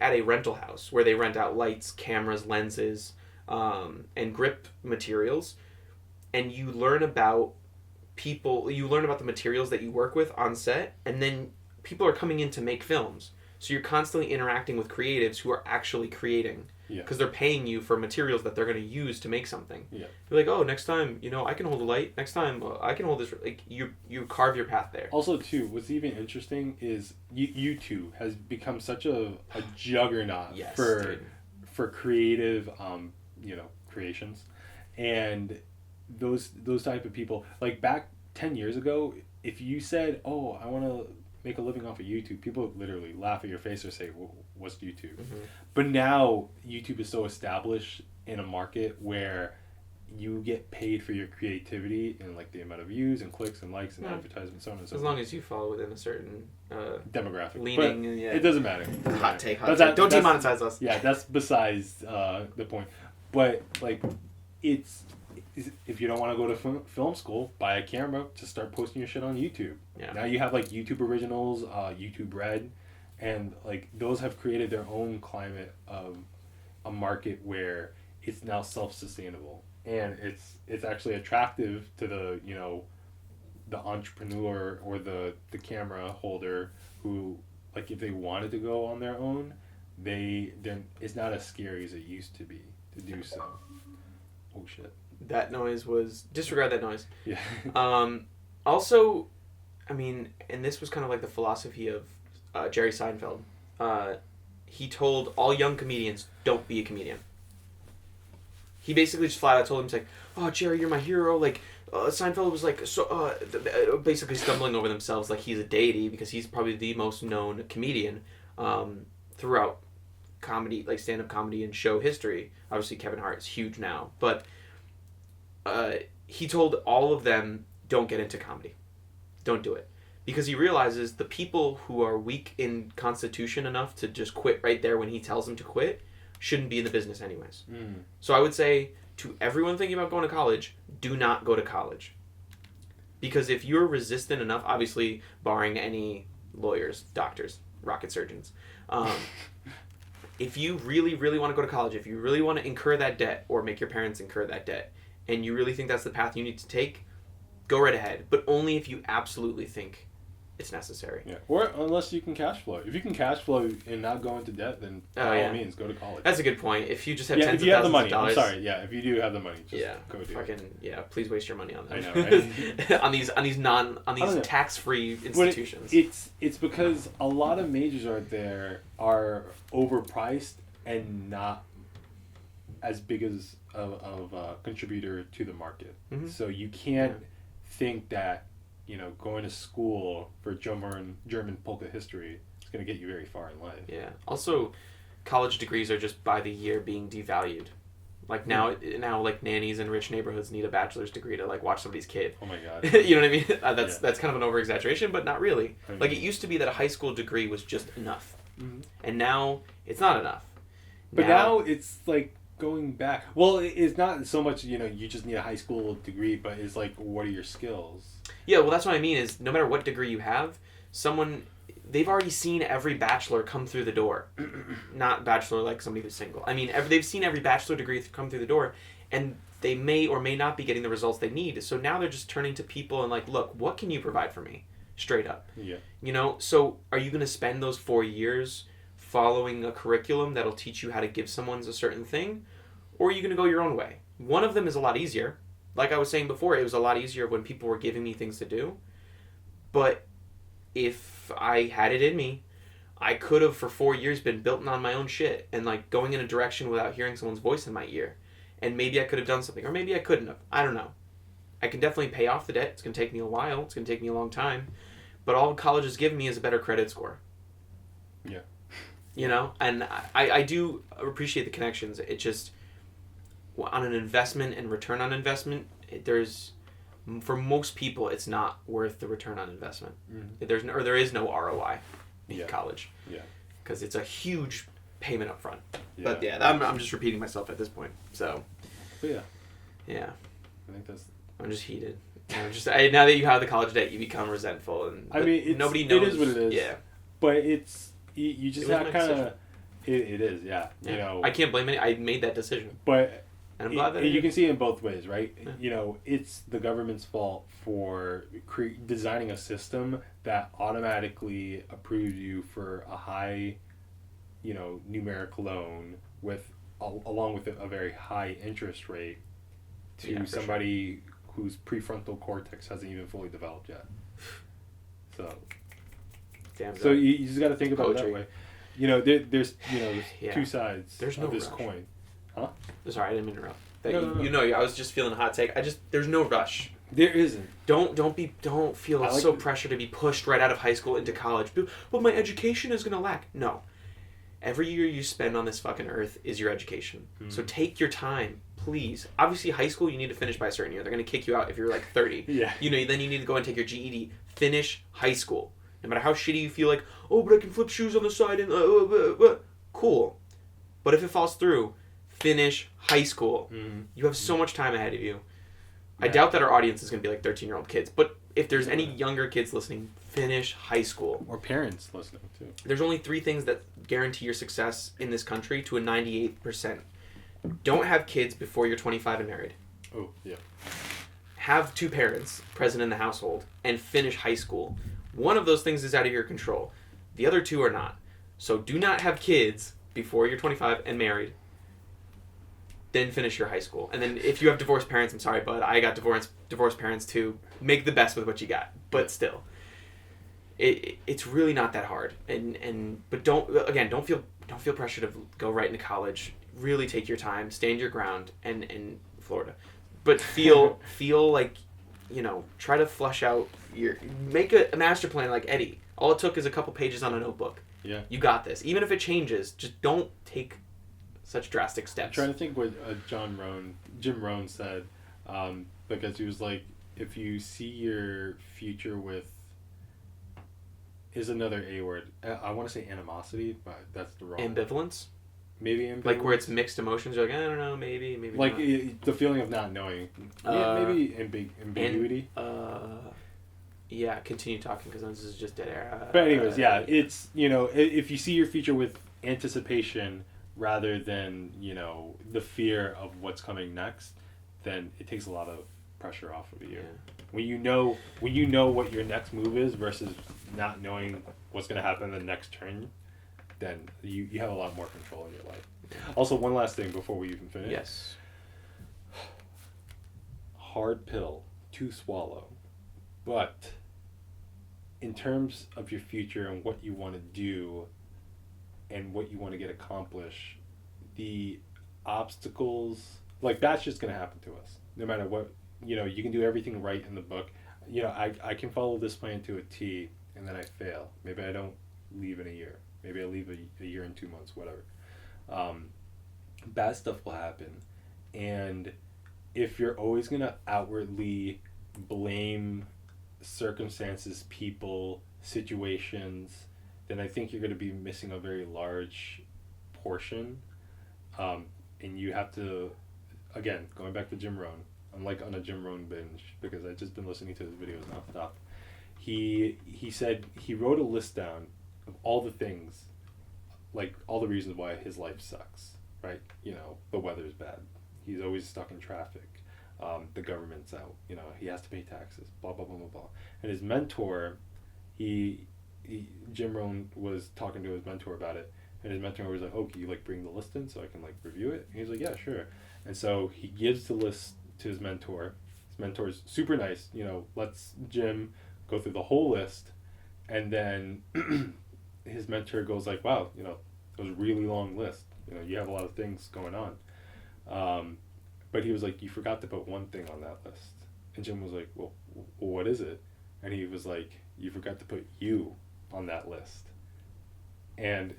Speaker 2: at a rental house where they rent out lights, cameras, lenses, and grip materials, and you learn about the materials that you work with on set, and then people are coming in to make films. So you're constantly interacting with creatives who are actually creating. Because they're paying you for materials that they're going to use to make something.
Speaker 1: Yeah.
Speaker 2: You're like, oh, next time, I can hold a light. Next time, I can hold this. Like, you carve your path there.
Speaker 1: Also, too, what's even interesting is YouTube has become such a juggernaut for creative, creations. And those type of people, like back 10 years ago, if you said, oh, I want to make a living off of YouTube, people would literally laugh at your face or say, well, what's YouTube?
Speaker 2: Mm-hmm.
Speaker 1: But now YouTube is so established in a market where you get paid for your creativity and like the amount of views and clicks and likes and advertisements, so on and so
Speaker 2: forth. As long as you fall within a certain
Speaker 1: demographic.
Speaker 2: Leaning,
Speaker 1: but it doesn't matter.
Speaker 2: Hot take. Don't demonetize us.
Speaker 1: Yeah, that's besides the point. But like, if you don't want to go to film school, buy a camera to start posting your shit on YouTube.
Speaker 2: Yeah.
Speaker 1: Now you have like YouTube Originals, YouTube Red, and like those have created their own climate of a market where it's now self-sustainable, and it's actually attractive to the entrepreneur or the camera holder who, like, if they wanted to go on their own, then it's not as scary as it used to be to do so. Oh shit.
Speaker 2: That noise was... Disregard that noise.
Speaker 1: Yeah.
Speaker 2: Also, I mean, and this was kind of like the philosophy of Jerry Seinfeld. He told all young comedians, don't be a comedian. He basically just flat out told him, he's like, oh, Jerry, you're my hero. Like, Seinfeld was like, basically stumbling over themselves like he's a deity because he's probably the most known comedian throughout comedy, like stand-up comedy and show history. Obviously, Kevin Hart is huge now, but... he told all of them, don't get into comedy. Don't do it. Because he realizes the people who are weak in constitution enough to just quit right there when he tells them to quit shouldn't be in the business anyways. So I would say to everyone thinking about going to college, do not go to college. Because if you're resistant enough, obviously barring any lawyers, doctors, rocket surgeons, if you really, really want to go to college, if you really want to incur that debt or make your parents incur that debt, and you really think that's the path you need to take, go right ahead. But only if you absolutely think it's necessary.
Speaker 1: Yeah. Or unless you can cash flow. If you can cash flow and not go into debt, then by all means, go to college.
Speaker 2: That's a good point. If you just have tens
Speaker 1: of thousands
Speaker 2: of dollars.
Speaker 1: I'm sorry. Yeah, if you do have the money, just go do
Speaker 2: it. Please waste your money on that.
Speaker 1: I know, right?
Speaker 2: on these tax-free institutions.
Speaker 1: It's because a lot of majors out there are overpriced and not as big as of a contributor to the market. Mm-hmm. So you can't think that going to school for German polka history is going to get you very far in life.
Speaker 2: Yeah. Also, college degrees are just by the year being devalued. Like now like nannies in rich neighborhoods need a bachelor's degree to like watch somebody's kid.
Speaker 1: Oh my god.
Speaker 2: You know what I mean? That's kind of an over exaggeration, but not really. Like it used to be that a high school degree was just enough, and now it's not enough.
Speaker 1: But now it's like going back. Well, it's not so much you just need a high school degree, but it's like, what are your skills?
Speaker 2: Yeah, well, that's what I mean is no matter what degree you have, they've already seen every bachelor come through the door. Not bachelor like somebody who's single. I mean, they've seen every bachelor degree come through the door, and they may or may not be getting the results they need. So now they're just turning to people and like, look, what can you provide for me? Straight up.
Speaker 1: Yeah.
Speaker 2: So are you going to spend those 4 years following a curriculum that'll teach you how to give someone a certain thing, or are you going to go your own way? One of them is a lot easier. Like I was saying before, it was a lot easier when people were giving me things to do. But if I had it in me, I could have for 4 years been building on my own shit and like going in a direction without hearing someone's voice in my ear. And maybe I could have done something, or maybe I couldn't have. I don't know. I can definitely pay off the debt. It's going to take me a while. It's going to take me a long time. but all colleges give me is a better credit score.
Speaker 1: Yeah.
Speaker 2: You know, and I do appreciate the connections. It just, on an investment and return on investment, for most people, it's not worth the return on investment.
Speaker 1: Mm-hmm.
Speaker 2: There is no ROI in
Speaker 1: Yeah.
Speaker 2: college.
Speaker 1: Yeah.
Speaker 2: Because it's a huge payment up front.
Speaker 1: Yeah.
Speaker 2: But yeah, I'm just repeating myself at this point. So.
Speaker 1: But yeah.
Speaker 2: Yeah.
Speaker 1: I think that's.
Speaker 2: I'm just heated. Now that you have the college debt, you become resentful, and
Speaker 1: I mean,
Speaker 2: nobody knows.
Speaker 1: It is what it is.
Speaker 2: Yeah.
Speaker 1: But it's you just have kind of. It is, yeah.
Speaker 2: Yeah.
Speaker 1: You know.
Speaker 2: I can't blame it. I made that decision.
Speaker 1: But.
Speaker 2: And I'm glad that
Speaker 1: you can see it in both ways, right?
Speaker 2: Yeah.
Speaker 1: You know, it's the government's fault for designing a system that automatically approves you for a high, you know, numeric loan with along with a very high interest rate to somebody whose prefrontal cortex hasn't even fully developed yet. So, you just got to think about it that way. You know, there's two sides of this coin. Huh?
Speaker 2: Sorry, I didn't mean to interrupt.
Speaker 1: No.
Speaker 2: I was just feeling a hot take. There's no rush.
Speaker 1: There isn't.
Speaker 2: Don't feel so pressure to be pushed right out of high school into college. But my education is gonna lack. No. Every year you spend on this fucking earth is your education. Mm-hmm. So take your time, please. Obviously, high school you need to finish by a certain year. They're gonna kick you out if you're like 30.
Speaker 1: Yeah.
Speaker 2: You know, then you need to go and take your GED. Finish high school. No matter how shitty you feel, like, oh, but I can flip shoes on the side and cool. But if it falls through, finish high school. Mm-hmm. You have so much time ahead of you. Yeah. I doubt that our audience is going to be like 13-year-old kids, but if there's any younger kids listening, finish high school.
Speaker 1: Or parents listening too.
Speaker 2: There's only 3 things that guarantee your success in this country to a 98%. Don't have kids before you're 25 and married.
Speaker 1: Oh, yeah.
Speaker 2: Have 2 parents present in the household and finish high school. One of those things is out of your control. The other 2 are not. So do not have kids before you're 25 and married. Then finish your high school. And then if you have divorced parents, I'm sorry, but I got divorced parents too. Make the best with what you got. But still, it's really not that hard. But don't feel pressure to go right into college. Really take your time, stand your ground, and in Florida. But feel like, you know, try to flush out make a master plan like Eddie. All it took is a couple pages on a notebook.
Speaker 1: Yeah.
Speaker 2: You got this. Even if it changes, just don't take such drastic steps.
Speaker 1: I'm trying to think what Jim Rohn said, because he was like, if you see your future with, is another A word. I want to say animosity, but that's the wrong.
Speaker 2: Ambivalence?
Speaker 1: Maybe ambivalence.
Speaker 2: Like where it's mixed emotions. You're like, I don't know, maybe
Speaker 1: like
Speaker 2: not.
Speaker 1: The feeling of not knowing. Maybe ambiguity.
Speaker 2: Yeah, continue talking because this is just dead air.
Speaker 1: But anyways, yeah, it's, you know, if you see your future with anticipation rather than, you know, the fear of what's coming next, then it takes a lot of pressure off of you. Yeah. When you know what your next move is versus not knowing what's going to happen in the next turn, then you have a lot more control in your life. Also, one last thing before we even finish.
Speaker 2: Yes.
Speaker 1: Hard pill to swallow. But in terms of your future and what you want to do and what you want to get accomplished, the obstacles, like, that's just going to happen to us. No matter what, you know, you can do everything right in the book. You know, I can follow this plan to a T and then I fail. Maybe I don't leave in a year. Maybe I leave a year and 2 months, whatever. Bad stuff will happen. And if you're always going to outwardly blame circumstances, people, situations, then I think you're going to be missing a very large portion. And you have to, again, going back to Jim Rohn, I'm like on a Jim Rohn binge because I've just been listening to his videos nonstop. He said he wrote a list down of all the things, like all the reasons why his life sucks, right? You know, the weather's bad. He's always stuck in traffic. The government's out. You know, he has to pay taxes, blah, blah, blah, blah, blah. And his mentor, Jim Rohn was talking to his mentor about it. And his mentor was like, oh, can you, like, bring the list in so I can, like, review it? And he's like, yeah, sure. And so he gives the list to his mentor. His mentor's super nice, you know, lets Jim go through the whole list. And then his mentor goes like, wow, you know, it was a really long list. You know, you have a lot of things going on. But he was like, you forgot to put one thing on that list. And Jim was like, well, what is it? And he was like, you forgot to put you on that list. And,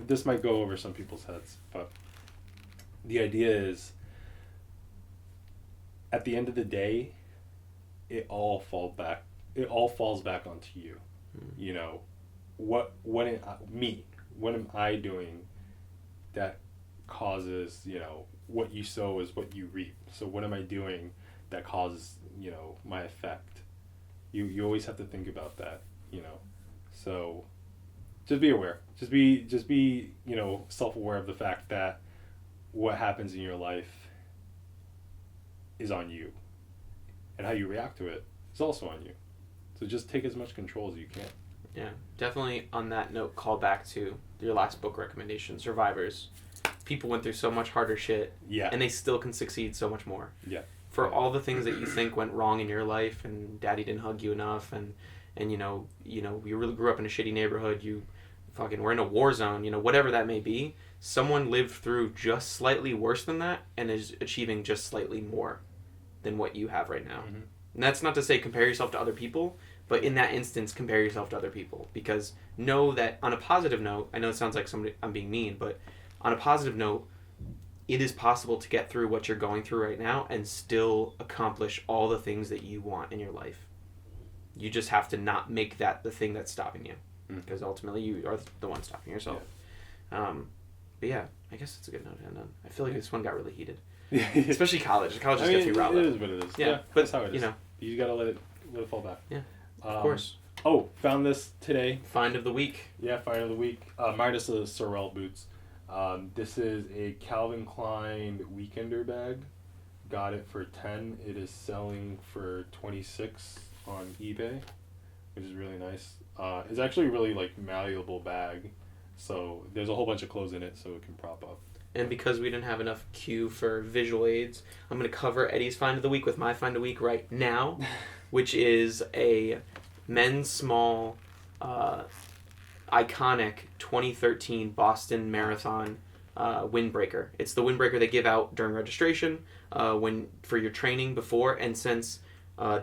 Speaker 1: this might go over some people's heads, but the idea is, at the end of the day, it all falls back onto you. What am I doing that causes, what you sow is what you reap. So what am I doing that causes, my effect? You always have to think about that, So just be aware. Just be, self-aware of the fact that what happens in your life is on you. And how you react to it is also on you. So just take as much control as you can.
Speaker 2: Yeah, definitely on that note, call back to your last book recommendation, Survivors. People went through so much harder shit.
Speaker 1: Yeah.
Speaker 2: And they still can succeed so much more.
Speaker 1: Yeah.
Speaker 2: For all the things that you think went wrong in your life, and daddy didn't hug you enough, and you really grew up in a shitty neighborhood, you fucking were in a war zone, whatever that may be, someone lived through just slightly worse than that and is achieving just slightly more than what you have right now.
Speaker 1: Mm-hmm.
Speaker 2: And that's not to say compare yourself to other people, but in that instance, compare yourself to other people. Because know that on a positive note, I know it sounds like I'm being mean, but on a positive note, it is possible to get through what you're going through right now and still accomplish all the things that you want in your life. You just have to not make that the thing that's stopping you. Because ultimately you are the one stopping yourself. Yeah. But yeah, I guess it's a good note to end on. I feel like this one got really heated. Especially college. College just gets me riled up.
Speaker 1: It is what it is.
Speaker 2: Yeah,
Speaker 1: but that's how it is. You gotta let it fall back.
Speaker 2: Yeah, of course.
Speaker 1: Oh, found this today.
Speaker 2: Find of the week.
Speaker 1: Yeah, find of the week. Minus the Sorel boots. This is a Calvin Klein Weekender bag. Got it for $10. It is selling for $26 on eBay, which is really nice. It's actually a really malleable bag, so there's a whole bunch of clothes in it, so it can prop up.
Speaker 2: And because we didn't have enough cue for visual aids, I'm going to cover Eddie's Find of the Week with my Find of the Week right now, which is a men's small, iconic 2013 Boston Marathon windbreaker. It's the windbreaker they give out during registration for your training before, and since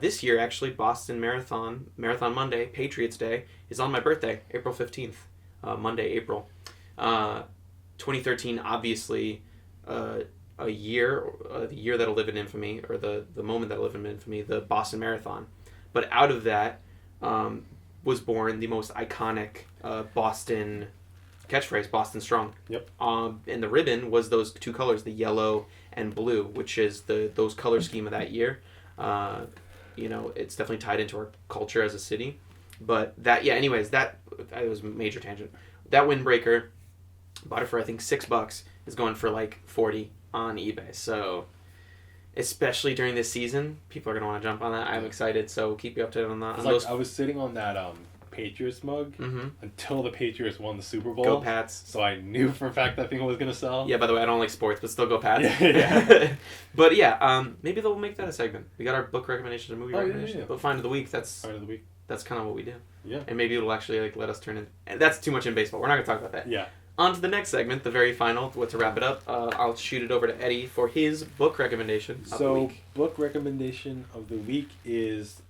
Speaker 2: this year, actually, Boston Marathon Monday, Patriots Day, is on my birthday, April 15th, Monday, April. 2013, obviously, the year that'll live in infamy, or the moment that'll live in infamy, the Boston Marathon. But out of that was born the most iconic Boston catchphrase, Boston Strong.
Speaker 1: Yep.
Speaker 2: And the ribbon was those two colors, the yellow and blue, which is those color scheme of that year. It's definitely tied into our culture as a city. But that was a major tangent. That windbreaker, bought it for I think $6, is going for $40 on eBay. So, especially during this season, people are gonna want to jump on that. I'm excited. So keep you updated on that.
Speaker 1: I was sitting on that Patriots mug until the Patriots won the Super Bowl.
Speaker 2: Go Pats!
Speaker 1: So I knew for a fact that thing was gonna sell.
Speaker 2: Yeah. By the way, I don't like sports, but still go Pats.
Speaker 1: Yeah.
Speaker 2: But yeah, maybe they'll make that a segment. We got our book recommendations and movie recommendations, but Find of the Week. That's
Speaker 1: Find of the Week.
Speaker 2: That's kind of what we do.
Speaker 1: Yeah.
Speaker 2: And maybe it'll actually let us turn in. And that's too much in baseball. We're not gonna talk about that.
Speaker 1: Yeah.
Speaker 2: On to the next segment, the very final. To wrap it up, I'll shoot it over to Eddie for his book recommendation of the week.
Speaker 1: Book recommendation of the week is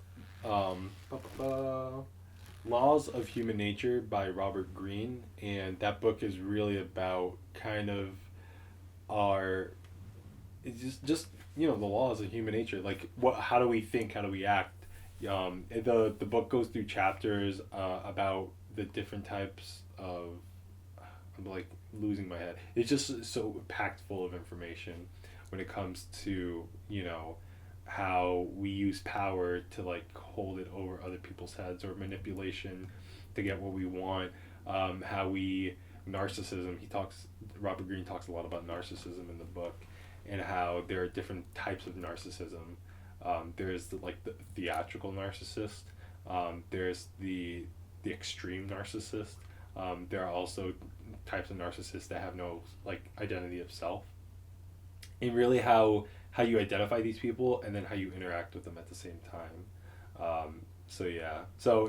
Speaker 1: Laws of Human Nature by Robert Greene, and that book is really about kind of the laws of human nature, how do we think, how do we act. The book goes through chapters about the different types of, I'm losing my head. It's just so packed full of information when it comes to how we use power to hold it over other people's heads, or manipulation to get what we want. Narcissism. Robert Greene talks a lot about narcissism in the book, and how there are different types of narcissism. There's the theatrical narcissist. There's the extreme narcissist. There are also types of narcissists that have no identity of self. And really how you identify these people, and then how you interact with them at the same time. So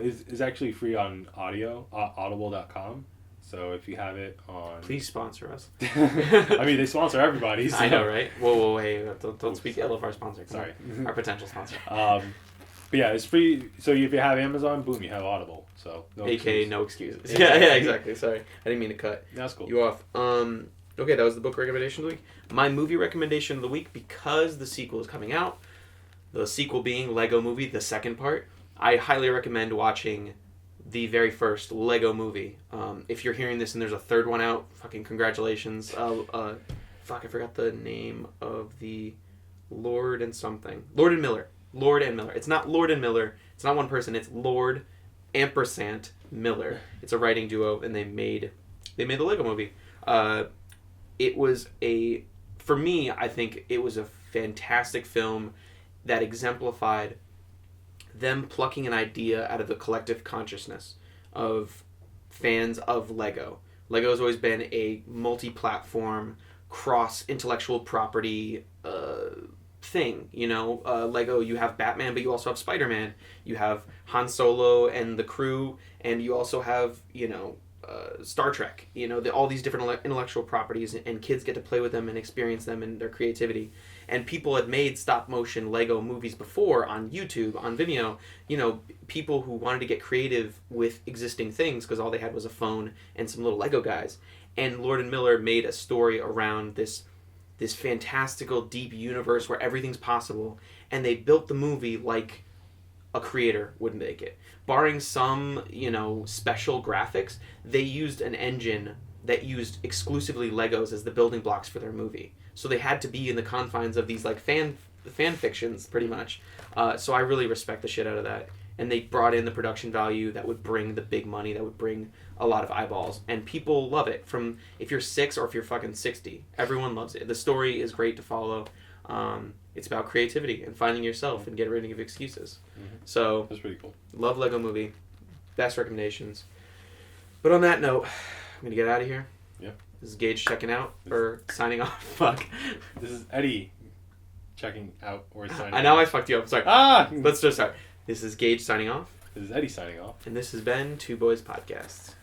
Speaker 1: it's actually free on audible.com. So if you have it on...
Speaker 2: Please sponsor us.
Speaker 1: I mean, they sponsor everybody. So.
Speaker 2: I know, right? Whoa, wait. Don't speak ill of our sponsor.
Speaker 1: Sorry.
Speaker 2: Our potential sponsor.
Speaker 1: But yeah, it's free. So if you have Amazon, boom, you have Audible. So no
Speaker 2: AKA
Speaker 1: excuse.
Speaker 2: no excuses.
Speaker 1: Yeah.
Speaker 2: Yeah, exactly. Sorry. I didn't mean to cut
Speaker 1: That's cool.
Speaker 2: you off. Okay, that was the book recommendation of the week. My movie recommendation of the week, because the sequel is coming out, the sequel being Lego Movie, the second part, I highly recommend watching the very first Lego Movie. If you're hearing this and there's a third one out, fucking congratulations. Fuck, I forgot the name of the Lord and something. Lord and Miller. Lord and Miller. It's not Lord and Miller. It's not one person. It's Lord ampersand Miller. It's a writing duo, and they made the Lego Movie. It was for me, I think it was a fantastic film that exemplified them plucking an idea out of the collective consciousness of fans of Lego. Lego has always been a multi-platform, cross-intellectual property thing. You know, Lego, you have Batman, but you also have Spider-Man. You have Han Solo and the crew, and you also have, Star Trek. All these different intellectual properties, and kids get to play with them and experience them and their creativity. And people had made stop-motion Lego movies before on YouTube, on Vimeo. People who wanted to get creative with existing things because all they had was a phone and some little Lego guys. And Lord and Miller made a story around this fantastical, deep universe where everything's possible. And they built the movie like a creator would make it. Barring some, special graphics, they used an engine that used exclusively Legos as the building blocks for their movie. So they had to be in the confines of these like fan fictions, pretty much. So I really respect the shit out of that. And they brought in the production value that would bring the big money, that would bring a lot of eyeballs. And people love it. From if you're 6 or if you're fucking 60, everyone loves it. The story is great to follow. It's about creativity and finding yourself and getting rid of excuses.
Speaker 1: Mm-hmm.
Speaker 2: So
Speaker 1: That's pretty cool.
Speaker 2: love Lego Movie. Best recommendations. But on that note, I'm going to get out of here.
Speaker 1: Yeah.
Speaker 2: This is Gage checking out or signing off. Fuck.
Speaker 1: This is Eddie checking out or signing
Speaker 2: I know
Speaker 1: off.
Speaker 2: I fucked you up. Sorry.
Speaker 1: Ah!
Speaker 2: Let's just start. This is Gage signing off.
Speaker 1: This is Eddie signing off.
Speaker 2: And this has been Two Boys Podcasts.